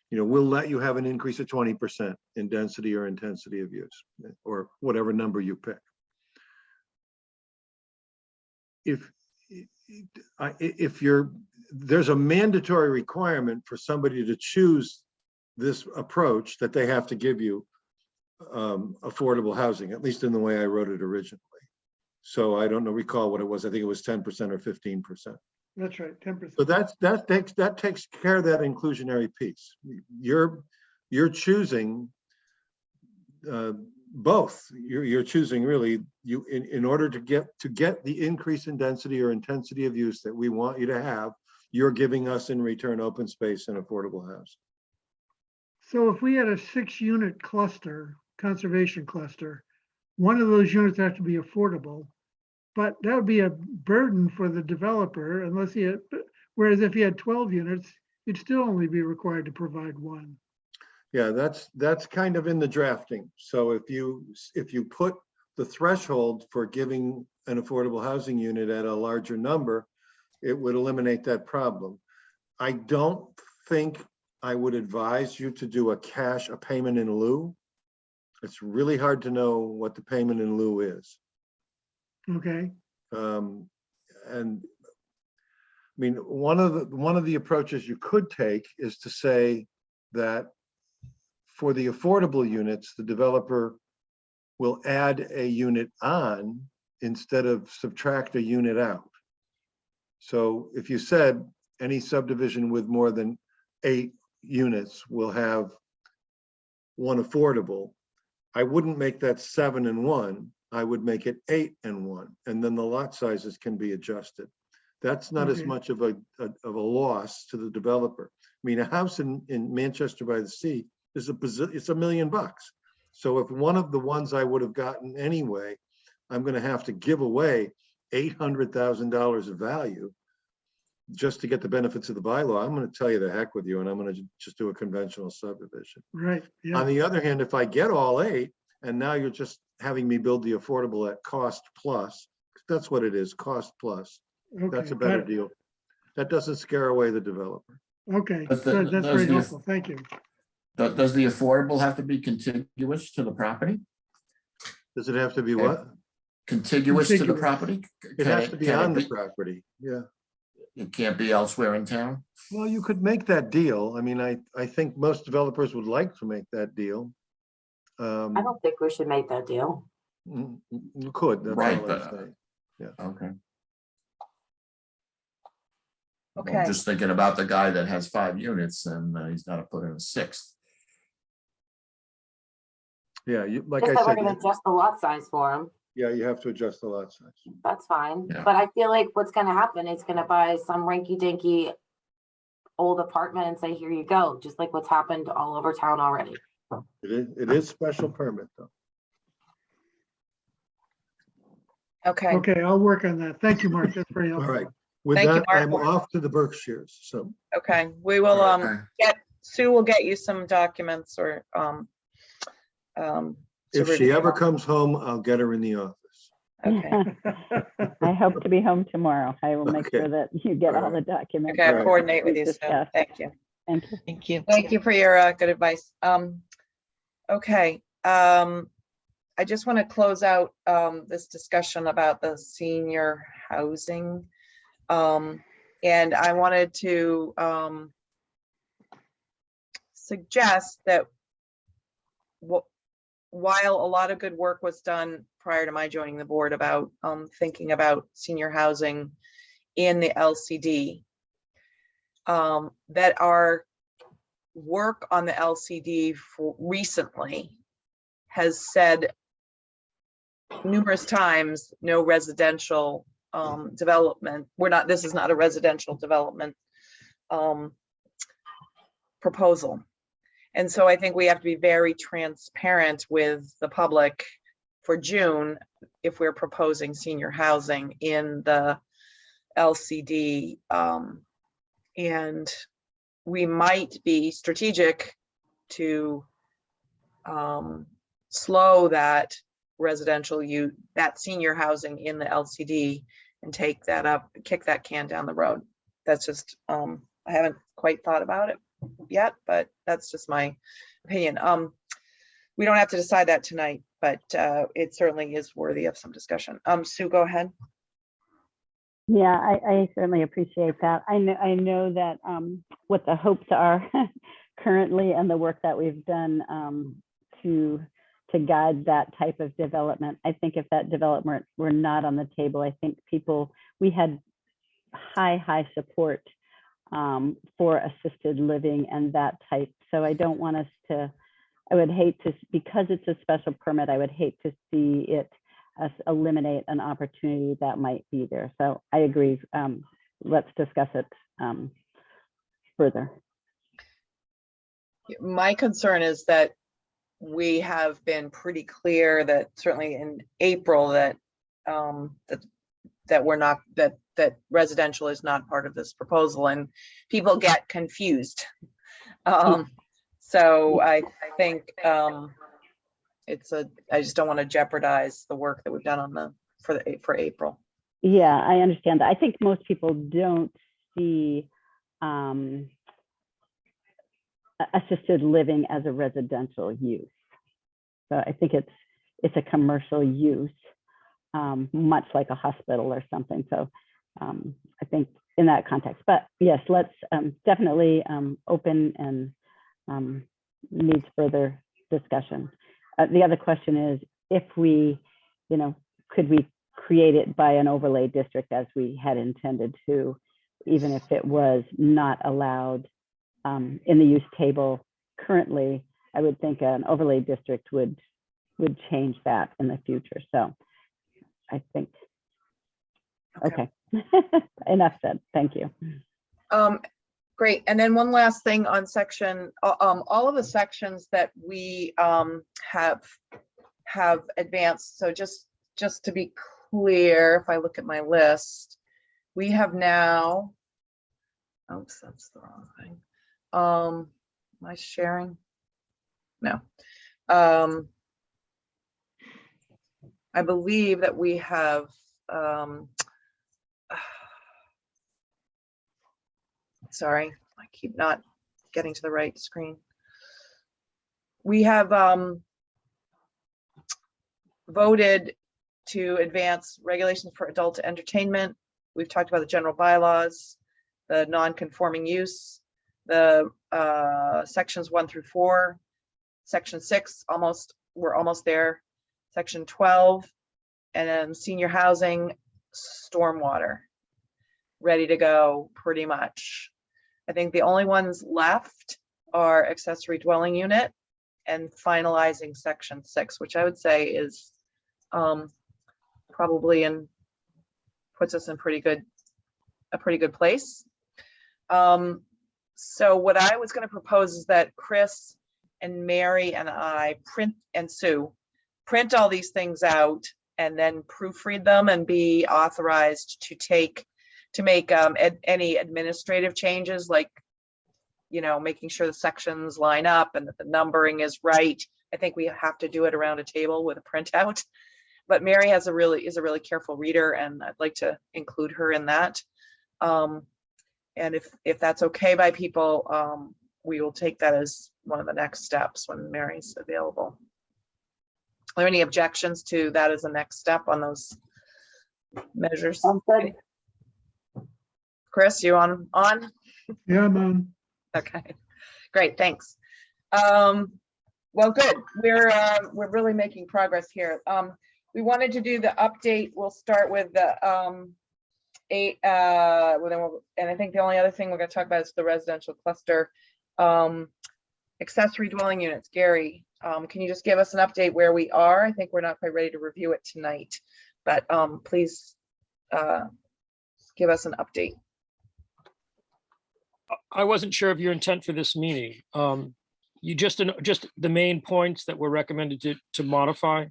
we'll let you have an increase of 20% in density or intensity of use, or whatever number you pick. There's a mandatory requirement for somebody to choose this approach that they have to give you affordable housing, at least in the way I wrote it originally. So I don't recall what it was. I think it was 10% or 15%. That's right, 10%. So that takes care of that inclusionary piece. You're choosing both. You're choosing really in order to get the increase in density or intensity of use that we want you to have. You're giving us in return open space and affordable housing. So if we had a 6-unit cluster, conservation cluster, one of those units has to be affordable, but that would be a burden for the developer unless he had, whereas if he had 12 units, he'd still only be required to provide one. Yeah, that's kind of in the drafting. So if you put the threshold for giving an affordable housing unit at a larger number, it would eliminate that problem. I don't think I would advise you to do a payment in lieu. It's really hard to know what the payment in lieu is. Okay, And I mean, one of the approaches you could take is to say that for the affordable units, the developer will add a unit on instead of subtract a unit out. So if you said any subdivision with more than 8 units will have one affordable, I wouldn't make that 7 and 1. I would make it 8 and 1, and then the lot sizes can be adjusted. That's not as Okay. much of a loss to the developer. I mean, a house in Manchester by the Sea is it's $1 million. So if one of the ones I would have gotten anyway, I'm going to have to give away $800,000 of value just to get the benefits of the bylaw, I'm going to tell you the heck with you, and I'm going to just do a conventional subdivision. right, yeah, On the other hand, if I get all 8, and now you're just having me build the affordable at cost plus, that's what it is, cost plus. That's okay, a better got it. deal. That doesn't scare away the developer. Okay, Does the- good, that's does very the- helpful, thank you. Does the affordable have to be contiguous to the property? Does it have to be Okay. what? Contiguous to the Contiguous. property? It Can has to be can it on the property, yeah. It can't be elsewhere in town? Well, you could make that deal. I mean, I think most developers would like to make that deal. I don't think we should make that deal. You could, that's Right, all I'm but- saying. Okay. Okay. I'm just thinking about the guy that has 5 units and he's got to put in a 6th. Yeah, like Just I that we're said, gonna adjust the lot size for them. yeah, you have to adjust the lot size. That's fine. Yeah. But I feel like what's gonna happen is gonna buy some rinky dinky old apartment and say, here you go, just like what's happened all over town already. It is special permit though. Okay, Okay, I'll work on that. Thank you, Mark, that's very All helpful. right. With Thank you, that, I'm Mark. off to the Berkshires, so. okay. We will, Okay. Sue will get you some documents or, to If she review. ever comes home, I'll get her in the office. Okay, I hope to be home tomorrow. I will make Okay. sure that you get all All the documents. okay, I'll Right. coordinate with We've you, Sue. discussed. Thank you. Thank you. Thank you. Thank you for your good advice. Okay, I just want to close out this discussion about the senior housing. And I wanted to suggest that while a lot of good work was done prior to my joining the board about thinking about senior housing in the LCD, that our work on the LCD for recently has said numerous times, no residential development. This is not a residential development proposal. And so I think we have to be very transparent with the public for June, if we're proposing senior housing in the LCD. And we might be strategic to slow that residential use, that senior housing in the LCD, and take that up, kick that can down the road. That's just, I haven't quite thought about it yet, but that's just my opinion. We don't have to decide that tonight, but it certainly is worthy of some discussion. Sue, go ahead. Yeah, I certainly appreciate that. I know that what the hopes are currently and the work that we've done to guide that type of development. I think if that development were not on the table, I think we had high support for assisted living and that type. So I don't want us to, I would hate to, because it's a special permit, I would hate to see it eliminate an opportunity that might be there. So I agree. Let's discuss it further. My concern is that we have been pretty clear that certainly in April that that we're not, that residential is not part of this proposal, and people get confused. So I think I just don't want to jeopardize the work that we've done on for April. Yeah, I understand that. I think most people don't see assisted living as a residential use. So I think it's a commercial use, much like a hospital or something. So I think in that context, but yes, let's definitely open and needs further discussion. The other question is, if we, could we create it by an overlay district as we had intended to, even if it was not allowed in the use table currently? I would think an overlay district would change that in the future. So I think, okay. Enough said. Thank you. Great. And then one last thing on section, all of the sections that we have advanced. So just to be clear, if I look at my list, we have now, oops, that's the wrong thing. Am I sharing? No. I believe that we have sorry, I keep not getting to the right screen. We have voted to advance regulations for adult entertainment. We've talked about the general bylaws, the non-conforming use, the sections 1 through 4, section 6, we're almost there, section 12, and then senior housing, stormwater, ready to go pretty much. I think the only ones left are accessory dwelling unit and finalizing section 6, which I would say is probably puts us in a pretty good place. So what I was going to propose is that Chris and Mary and I Sue print all these things out and then proofread them and be authorized to make any administrative changes, like, making sure the sections line up and that the numbering is right. I think we have to do it around a table with a printout, but Mary is a really careful reader, and I'd like to include her in that. And if that's okay by people, we will take that as one of the next steps when Mary's available. Are there any objections to that as a next step on those measures? Good. Chris, you on? Yeah, I'm on. Okay, great, thanks. Well, good. We're really making progress here. We wanted to do the update. We'll start with the and I think the only other thing we're going to talk about is the residential cluster. Accessory dwelling units. Gary, can you just give us an update where we are? I think we're not quite ready to review it tonight, but please give us an update. I wasn't sure of your intent for this meeting. You just the main points that were recommended to modify.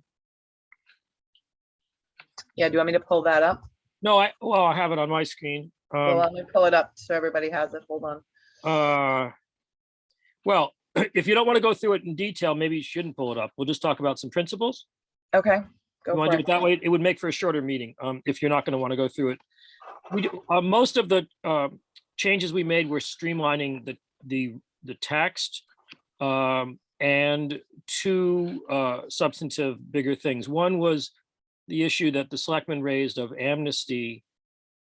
Yeah, do you want me to pull that up? No, I have it on my screen. Well, let me pull it up so everybody has it. Hold on. Well, if you don't want to go through it in detail, maybe you shouldn't pull it up. We'll just talk about some principles. Okay, go You want for to do it. it that way? It would make for a shorter meeting, if you're not going to want to go through it. We do, most of the changes we made were streamlining the text, and two substantive bigger things. One was the issue that the selectmen raised of amnesty.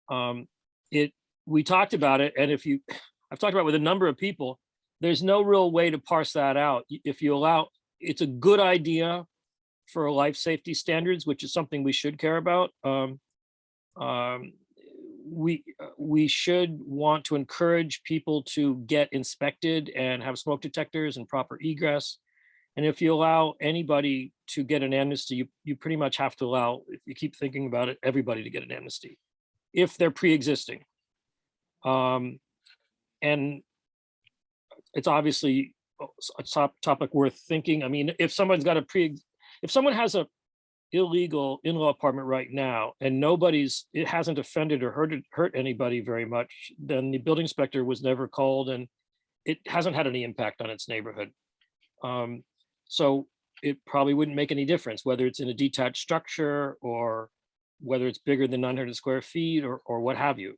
We talked about it, and I've talked about it with a number of people, there's no real way to parse that out. If you allow, it's a good idea for life safety standards, which is something we should care about. We should want to encourage people to get inspected and have smoke detectors and proper egress. And if you allow anybody to get an amnesty, you pretty much have to allow, if you keep thinking about it, everybody to get an amnesty if they're pre-existing. And it's obviously a topic worth thinking. I mean, if someone's got if someone has a illegal in-law apartment right now and it hasn't offended or hurt anybody very much, then the building inspector was never called and it hasn't had any impact on its neighborhood. So it probably wouldn't make any difference whether it's in a detached structure or whether it's bigger than 900 square feet or what have you.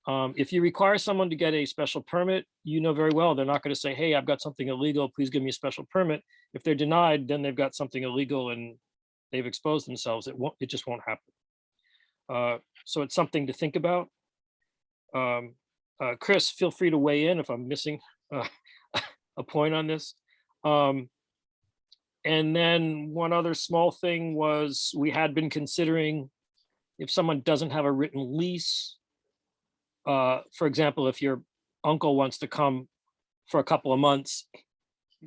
If you require someone to get a special permit, you know very well they're not going to say, hey, I've got something illegal, please give me a special permit. If they're denied, then they've got something illegal and they've exposed themselves. It just won't happen. So it's something to think about. Chris, feel free to weigh in if I'm missing a point on this. And then one other small thing was we had been considering if someone doesn't have a written lease, for example, if your uncle wants to come for a couple of months,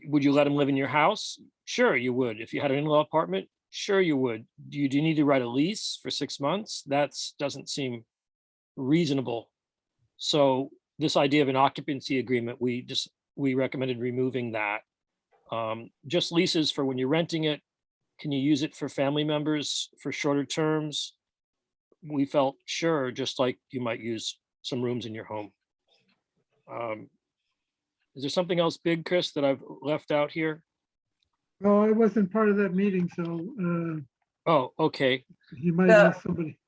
would you let him live in your house? Sure, you would. If you had an in-law apartment, sure you would. Do you need to write a lease for 6 months? That doesn't seem reasonable. So this idea of an occupancy agreement, we recommended removing that. Just leases for when you're renting it. Can you use it for family members for shorter terms? We felt sure, just like you might use some rooms in your home. Is there something else big, Chris, that I've left out here? No, I wasn't part of that meeting, so Oh, okay. you might The- ask somebody.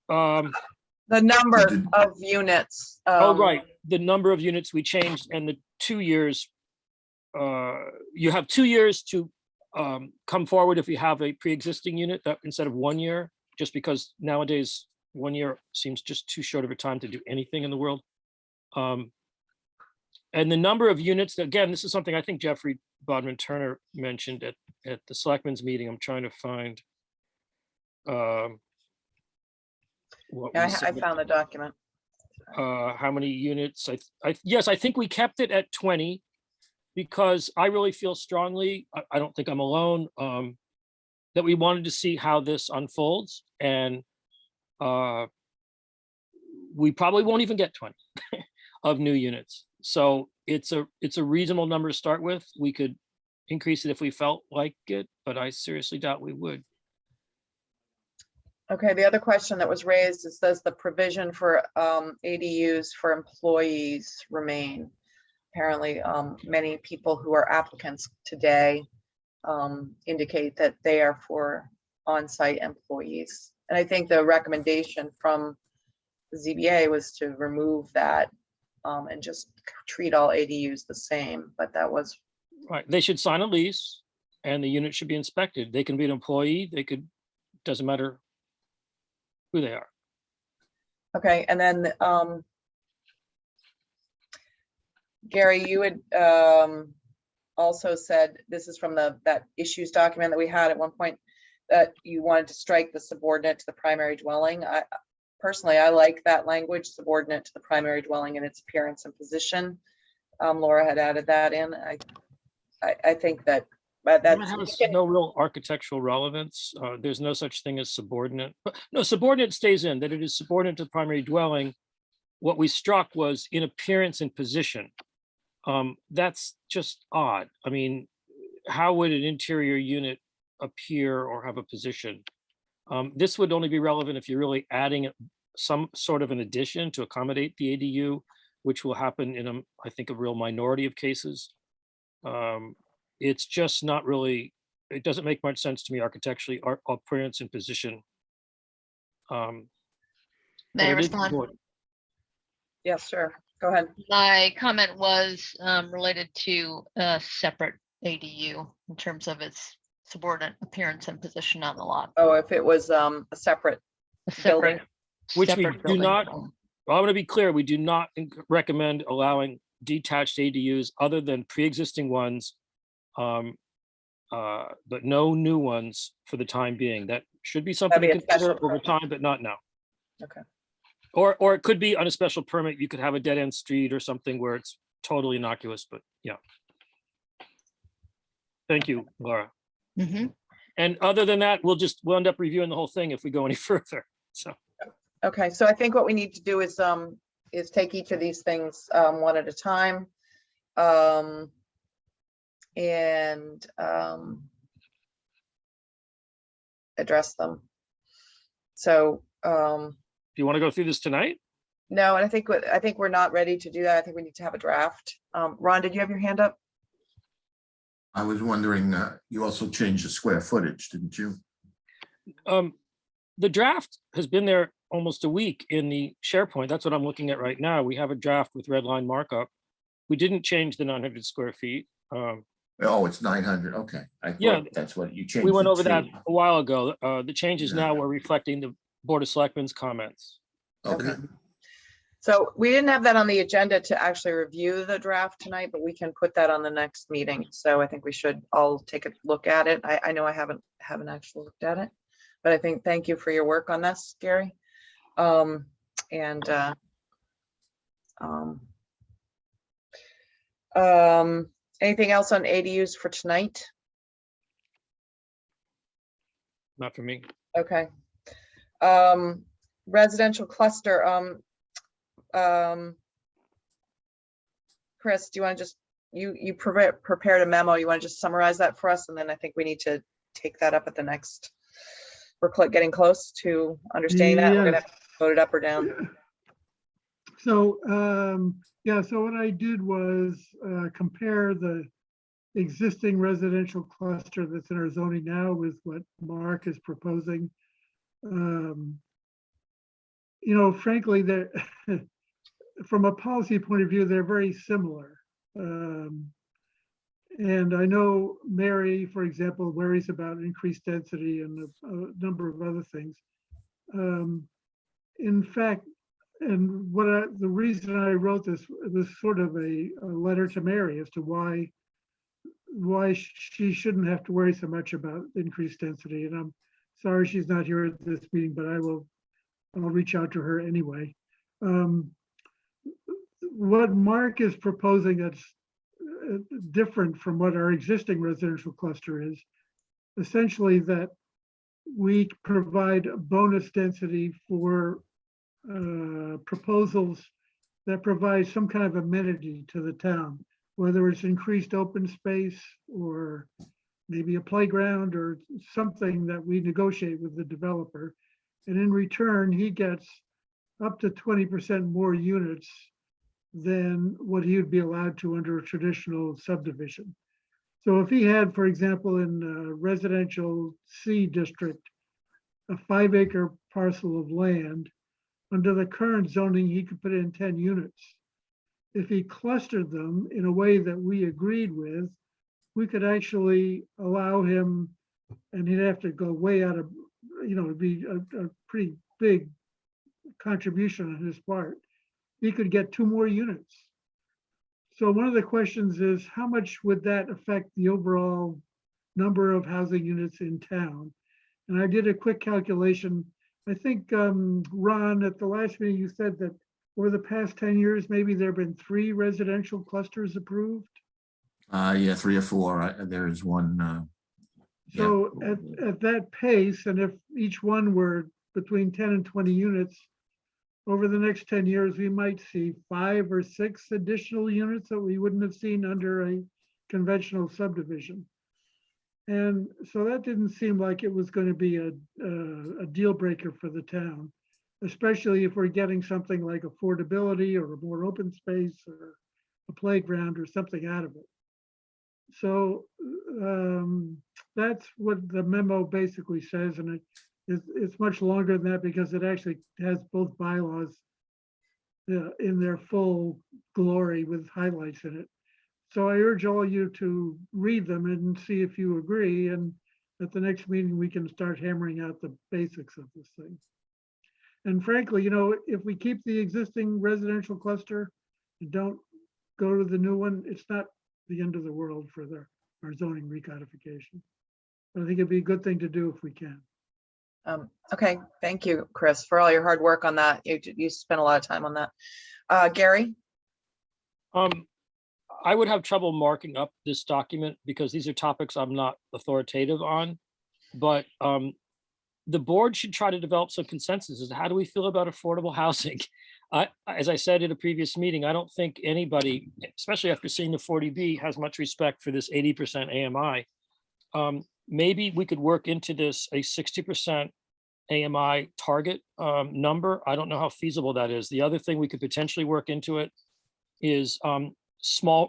The number of units. Oh, right. The number of units we changed and the 2 years. You have 2 years to come forward if you have a pre-existing unit that instead of 1 year, just because nowadays 1 year seems just too short of a time to do anything in the world. And the number of units, again, this is something I think Jeffrey Bodman Turner mentioned at the Selectmen's meeting. I'm trying to find. What Yeah, we I said. found the document. How many units? Yes, I think we kept it at 20 because I really feel strongly, I don't think I'm alone, that we wanted to see how this unfolds, and we probably won't even get 20 of new units. So it's a reasonable number to start with. We could increase it if we felt like it, but I seriously doubt we would. Okay, the other question that was raised is, does the provision for ADUs for employees remain? Apparently, many people who are applicants today indicate that they are for on-site employees. And I think the recommendation from the ZBA was to remove that and just treat all ADUs the same, but that was. Right, they should sign a lease and the unit should be inspected. They can be an employee, doesn't matter who they are. Okay, and then Gary, you had also said, this is from that issues document that we had at one point, that you wanted to strike the subordinate to the primary dwelling. Personally, I like that language, subordinate to the primary dwelling in its appearance and position. Laura had added that in. I think that, but That that's. has no real architectural relevance. There's no such thing as subordinate. But no, subordinate stays in, that it is subordinate to the primary dwelling. What we struck was in appearance and position. That's just odd. I mean, how would an interior unit appear or have a position? This would only be relevant if you're really adding some sort of an addition to accommodate the ADU, which will happen in I think a real minority of cases. It's just not really, it doesn't make much sense to me architecturally, our appearance and position. But May I it is respond? important. Yes, sure. Go ahead. My comment was related to a separate ADU in terms of its subordinate appearance and position on the lot. Oh, if it was a separate, A building. separate, Which we separate do building. not- Well, I want to be clear, we do not recommend allowing detached ADUs other than pre-existing ones, but no new ones for the time being. That should be something That'd to be a special consider over permit. time, but not now. Okay. Or it could be on a special permit, you could have a dead-end street or something where it's totally innocuous, but yeah. Thank you, Laura. Mhm. And other than that, we'll end up reviewing the whole thing if we go any further, so. Okay, so I think what we need to do is take each of these things one at a time. And address them. So, Do you want to go through this tonight? no, and I think we're not ready to do that. I think we need to have a draft. Ron, did you have your hand up? I was wondering, you also changed the square footage, didn't you? The draft has been there almost a week in the SharePoint. That's what I'm looking at right now. We have a draft with red line markup. We didn't change the 900 square feet. Oh, it's 900, okay. I Yeah. thought that's what you changed. We went it over that to. a while ago. The changes Yeah. now were reflecting the Board of Selectmen's comments. Okay, So we didn't have that on the agenda to actually review the draft tonight, but we can put that on the next meeting. So I think we should all take a look at it. I know I haven't actually looked at it, but I think, thank you for your work on this, Gary. Anything else on ADUs for tonight? Not for me. Okay. Residential cluster, Chris, do you want to just, you prepared a memo, you want to just summarize that for us? And then I think we need to take that up at the next, we're getting close to understanding that. We're gonna have to vote it up or down. Yeah. So, yeah, so what I did was compare the existing residential cluster that's in our zoning now with what Mark is proposing. You know, frankly, they're from a policy point of view, they're very similar. And I know Mary, for example, worries about increased density and a number of other things. In fact, and the reason I wrote this was sort of a letter to Mary as to why she shouldn't have to worry so much about increased density. And I'm sorry she's not here at this meeting, but I'll reach out to her anyway. What Mark is proposing that's different from what our existing residential cluster is, essentially that we provide bonus density for proposals that provide some kind of amenity to the town, whether it's increased open space or maybe a playground or something that we negotiate with the developer. And in return, he gets up to 20% more units than what he would be allowed to under a traditional subdivision. So if he had, for example, in a residential C district, a 5-acre parcel of land, under the current zoning, he could put in 10 units. If he clustered them in a way that we agreed with, we could actually allow him, and he'd have to go way out of, you know, it'd be a pretty big contribution on his part. He could get 2 more units. So one of the questions is, how much would that affect the overall number of housing units in town? And I did a quick calculation. I think, Ron, at the last meeting, you said that over the past 10 years, maybe there have been 3 residential clusters approved. Yeah, 3 or 4. There is one. So at that pace, and if each one were between 10 and 20 units, over the next 10 years, we might see 5 or 6 additional units that we wouldn't have seen under a conventional subdivision. And so that didn't seem like it was going to be a deal breaker for the town, especially if we're getting something like affordability or a more open space or a playground or something out of it. So that's what the memo basically says, and it's much longer than that because it actually has both bylaws in their full glory with highlights in it. So I urge all you to read them and see if you agree, and at the next meeting, we can start hammering out the basics of this thing. And frankly, if we keep the existing residential cluster and don't go to the new one, it's not the end of the world for our zoning recodification. But I think it'd be a good thing to do if we can. Okay, thank you, Chris, for all your hard work on that. You spent a lot of time on that. Gary? I would have trouble marking up this document because these are topics I'm not authoritative on. But the board should try to develop some consensus as to how do we feel about affordable housing? As I said at a previous meeting, I don't think anybody, especially after seeing the 40B, has much respect for this 80% AMI. Maybe we could work into this a 60% AMI target number. I don't know how feasible that is. The other thing we could potentially work into it is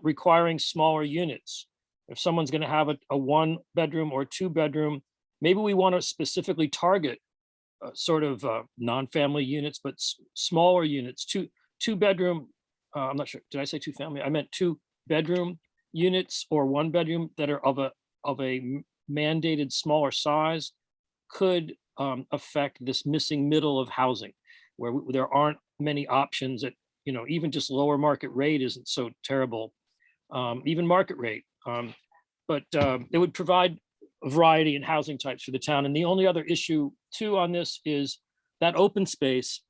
requiring smaller units. If someone's going to have a 1-bedroom or 2-bedroom, maybe we want to specifically target sort of non-family units, but smaller units, two-bedroom. I'm not sure. Did I say 2-family? I meant 2-bedroom units or 1-bedroom that are of a mandated smaller size could affect this missing middle of housing, where there aren't many options at, even just lower market rate isn't so terrible, even market rate. But it would provide a variety in housing types for the town. And the only other issue too on this is that open space.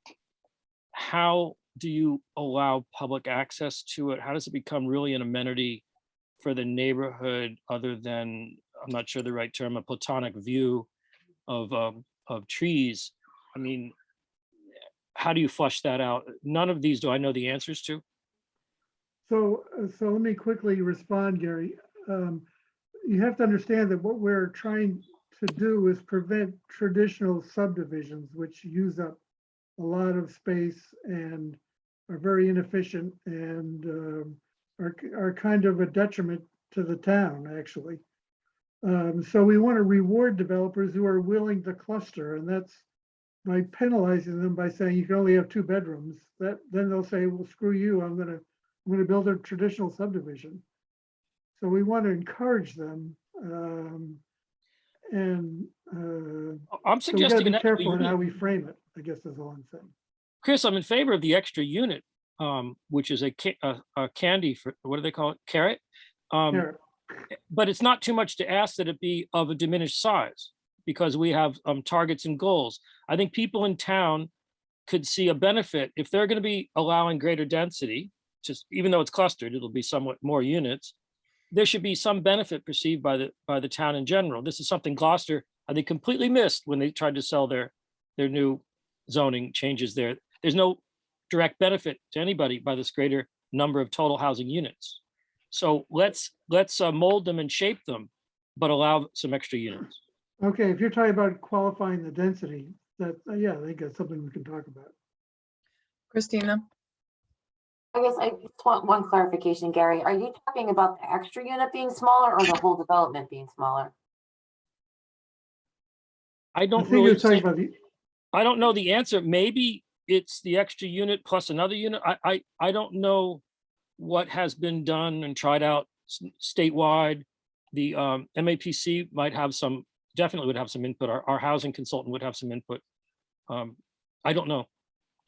How do you allow public access to it? How does it become really an amenity for the neighborhood other than, I'm not sure the right term, a platonic view of trees? I mean, how do you flush that out? None of these do I know the answers to. So let me quickly respond, Gary. You have to understand that what we're trying to do is prevent traditional subdivisions, which use up a lot of space and are very inefficient and are kind of a detriment to the town, actually. So we want to reward developers who are willing to cluster, and that's by penalizing them by saying you can only have 2 bedrooms. Then they'll say, well, screw you, I'm gonna build a traditional subdivision. So we want to encourage them. I'm So we got to suggesting be an extra careful in how unit. we frame it, I guess is all I'm saying. Chris, I'm in favor of the extra unit, which is a candy for, what do they call it? Carrot. Here, But it's not too much to ask that it be of a diminished size because we have targets and goals. I think people in town could see a benefit if they're going to be allowing greater density, just even though it's clustered, it'll be somewhat more units. There should be some benefit perceived by the town in general. This is something Gloucester, I think, completely missed when they tried to sell their new zoning changes there. There's no direct benefit to anybody by this greater number of total housing units. So let's mold them and shape them, but allow some extra units. okay, if you're talking about qualifying the density, that, yeah, I think that's something we can talk about. Christina? I guess I just want one clarification, Gary. Are you talking about the extra unit being smaller or the whole development being smaller? I I don't think you're really talking say, about the, I don't know the answer. Maybe it's the extra unit plus another unit. I don't know what has been done and tried out statewide. The MAPC might have some, definitely would have some input. Our housing consultant would have some input. I don't know.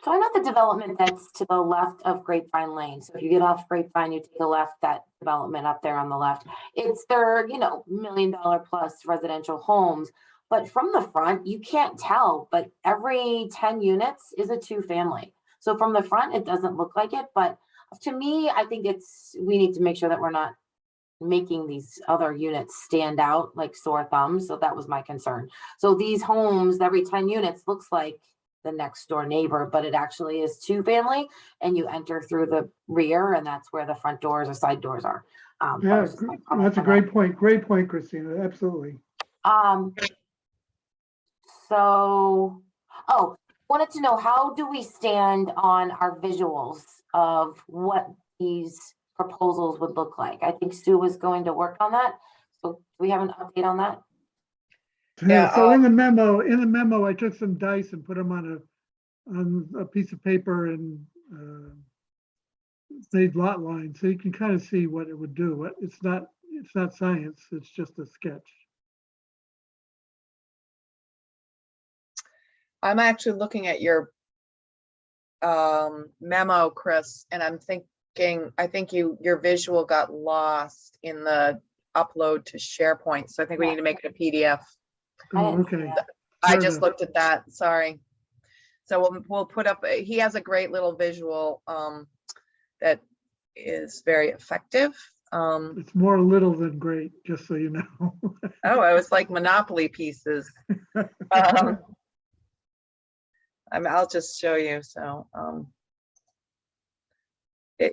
So I know the development that's to the left of Grapevine Lane. So if you get off Grapevine, you take a left, that development up there on the left. It's their, $1 million plus residential homes. But from the front, you can't tell, but every 10 units is a 2-family. So from the front, it doesn't look like it. But to me, I think we need to make sure that we're not making these other units stand out like sore thumbs. So that was my concern. So these homes, every 10 units looks like the next door neighbor, but it actually is 2-family, and you enter through the rear, and that's where the front doors or side doors are. That Yeah, was just my comment that's a on that. great point, Christina, absolutely. So, oh, wanted to know, how do we stand on our visuals of what these proposals would look like? I think Sue was going to work on that. So do we have an update on that? Yeah, So in the memo, I took some dice and put them on a piece of paper and made lot lines, so you can kind of see what it would do. It's not science, it's just a sketch. I'm actually looking at your memo, Chris, and I'm thinking, I think your visual got lost in the upload to SharePoint. So I think we need to make it a PDF. I Oh, didn't see okay. that. I Fair just enough. looked at that, sorry. So we'll put up, he has a great little visual that is very effective. It's more little than great, just so you know. Oh, it was like Monopoly pieces. I'll just show you. So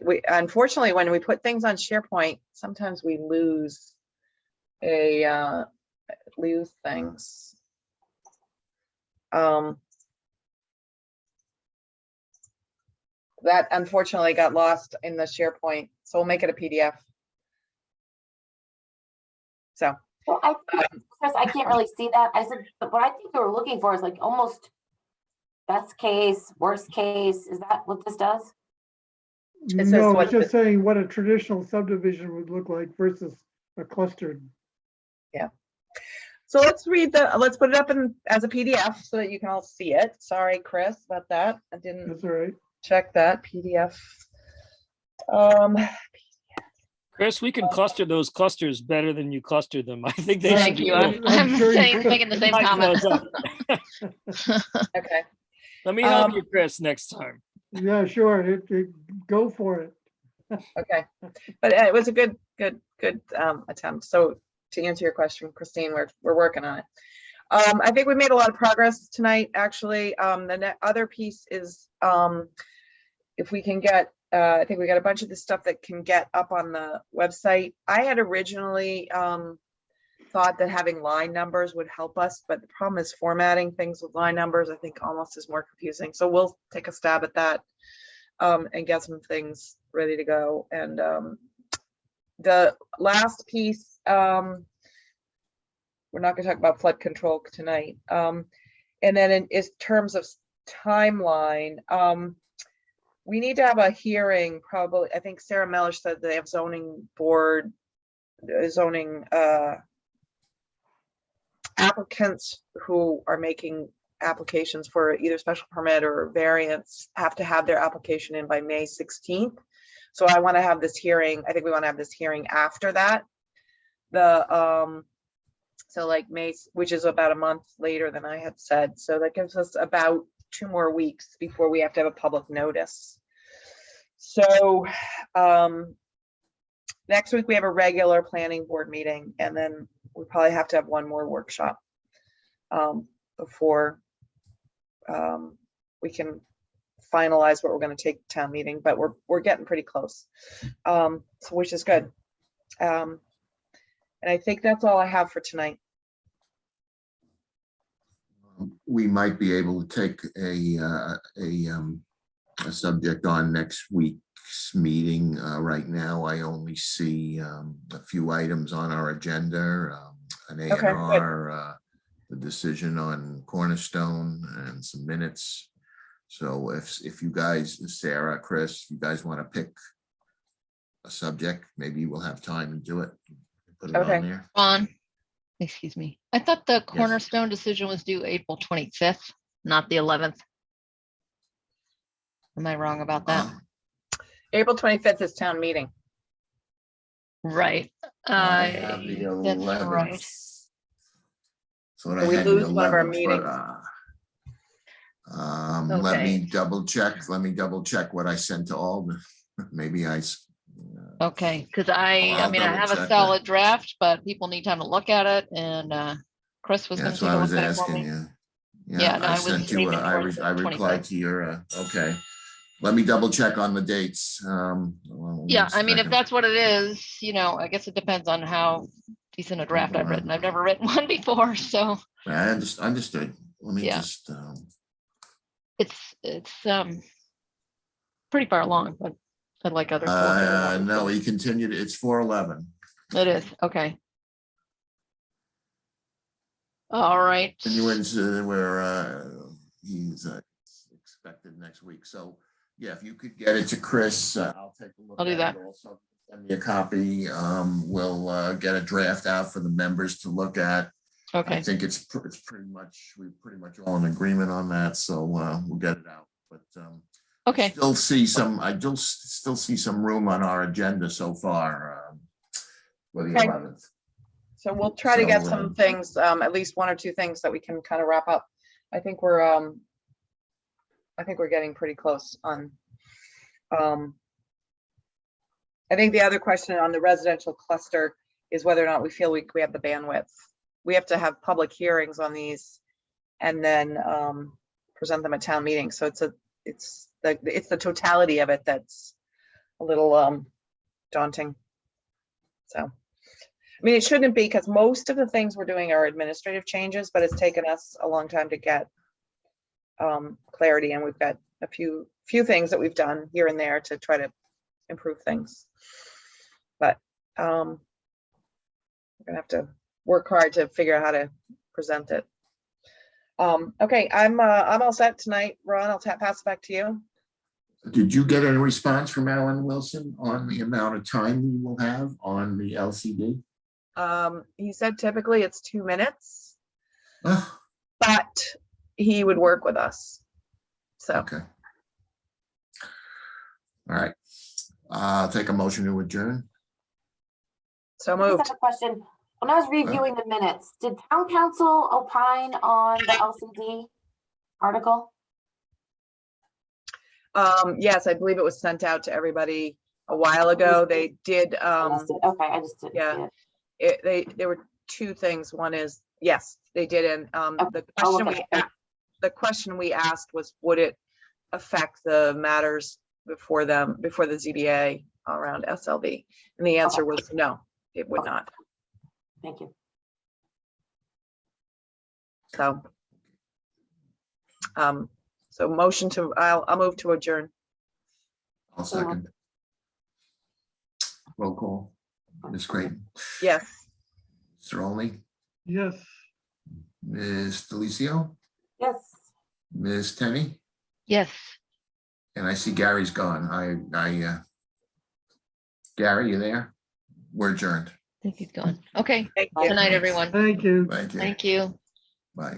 we unfortunately, when we put things on SharePoint, sometimes we lose things. That unfortunately got lost in the SharePoint, so we'll make it a PDF. So Well, I think, Chris, I can't really see that. I said, but what I think they were looking for is like almost best case, worst case. Is that what this does? says No, what it's just saying what a traditional subdivision would look like versus a clustered. So let's put it up as a PDF so that you can all see it. Sorry, Chris, about that. I didn't That's all right. check that PDF. Chris, we can cluster those clusters better than you clustered them. I think they Thank should. you. be- I'm sure you saying, could. making the same Mike comment. knows that. Okay. Let me help Um, you, Chris, next time. Yeah, sure. Go for it. Okay, but it was a good attempt. So to answer your question, Christine, we're working on it. I think we made a lot of progress tonight, actually. The other piece is if we can get, I think we got a bunch of the stuff that can get up on the website. I had originally thought that having line numbers would help us, but the problem is formatting things with line numbers, I think almost is more confusing. So we'll take a stab at that and get some things ready to go. And the last piece, we're not going to talk about flood control tonight. And then in terms of timeline, we need to have a hearing probably. I think Sarah Miller said they have zoning applicants who are making applications for either special permit or variance have to have their application in by May 16th. So I want to have this hearing. I think we want to have this hearing after that. So like May, which is about a month later than I had said. So that gives us about 2 more weeks before we have to have a public notice. So next week we have a regular planning board meeting, and then we probably have to have one more workshop before we can finalize what we're going to take to town meeting, but we're getting pretty close, so which is good. And I think that's all I have for tonight. We might be able to take a subject on next week's meeting. Right now, I only see a few items on our agenda, an Okay, good. A&R, the decision on Cornerstone, and some minutes. So if you guys, Sarah, Chris, you guys want to pick a subject, maybe we'll have time to do it. Put it Okay. on there. Ron, excuse me. I thought the Cornerstone decision was due April 25th, not the 11th. Am I wrong about that? April 25th is town meeting. Right. I have the That's 11th. right. So I We had the lose one of our 11th, meetings. but, let me Okay. double check what I sent to all. Maybe Okay, because I I'll mean, I double have check a that. solid draft, but people need time to look at it, and Chris was Yeah, gonna that's take what a I was look at it for asking me. you. Yeah, no, I I was sent you, aiming I towards the replied 25th. to your, okay. Let me double check on the dates. Well, Yeah, one I mean, if second. that's what it is, I guess it depends on how decent a draft I've written. I've never written one before, so I understood. Let me Yeah. just, it's pretty far along, but I'd like others to look at it. no, he continued, it's 4/11. It is, okay. All right. Continuance where he's expected next week. So, yeah, if you could get it to Chris, I'll take a look. I'll do at that. it also. Send me a copy. We'll get a draft out for the members to look at. I Okay, think it's pretty much, we're pretty much all in agreement on that, so we'll get it out. But okay, I do still see some room on our agenda so far for the Okay. 11th. So we'll try to get So, some things, at least one or two things that we can kind of wrap up. I think we're getting pretty close on. I think the other question on the residential cluster is whether or not we feel we have the bandwidth. We have to have public hearings on these and then present them at town meetings. So it's the totality of it that's a little daunting. So, I mean, it shouldn't be, because most of the things we're doing are administrative changes, but it's taken us a long time to get clarity, and we've got a few things that we've done here and there to try to improve things. But we're gonna have to work hard to figure out how to present it. Okay, I'm all set tonight. Ron, I'll pass it back to you. Did you get a response from Alan Wilson on the amount of time we will have on the LCD? He said typically it's 2 minutes, Oh, but he would work with us. So, okay. All right. I'll take a motion to adjourn. so I just moved. have a question. When I was reviewing the minutes, did town council opine on the LCD article? Yes, I believe it was sent out to everybody a while ago. They did, I missed it. Okay, I just didn't yeah. see it. there were two things. One is, yes, they did. And Okay, I'll look at it. the question we asked was, would it affect the matters before the ZBA around SLV? And the answer was no, it would Okay. not. Thank you. So, so motion to, I'll move to adjourn. I'll second. Roll call. Ms. Creighton, Yes. Mr. Olney, Yes. Ms. Delicio, Yes. Ms. Tenney, yes. and I see Gary's gone. Gary, you there? We're adjourned. I think he's gone. Okay, Thank good you. night, everyone. Thank you. Thank you. Thank you. Bye.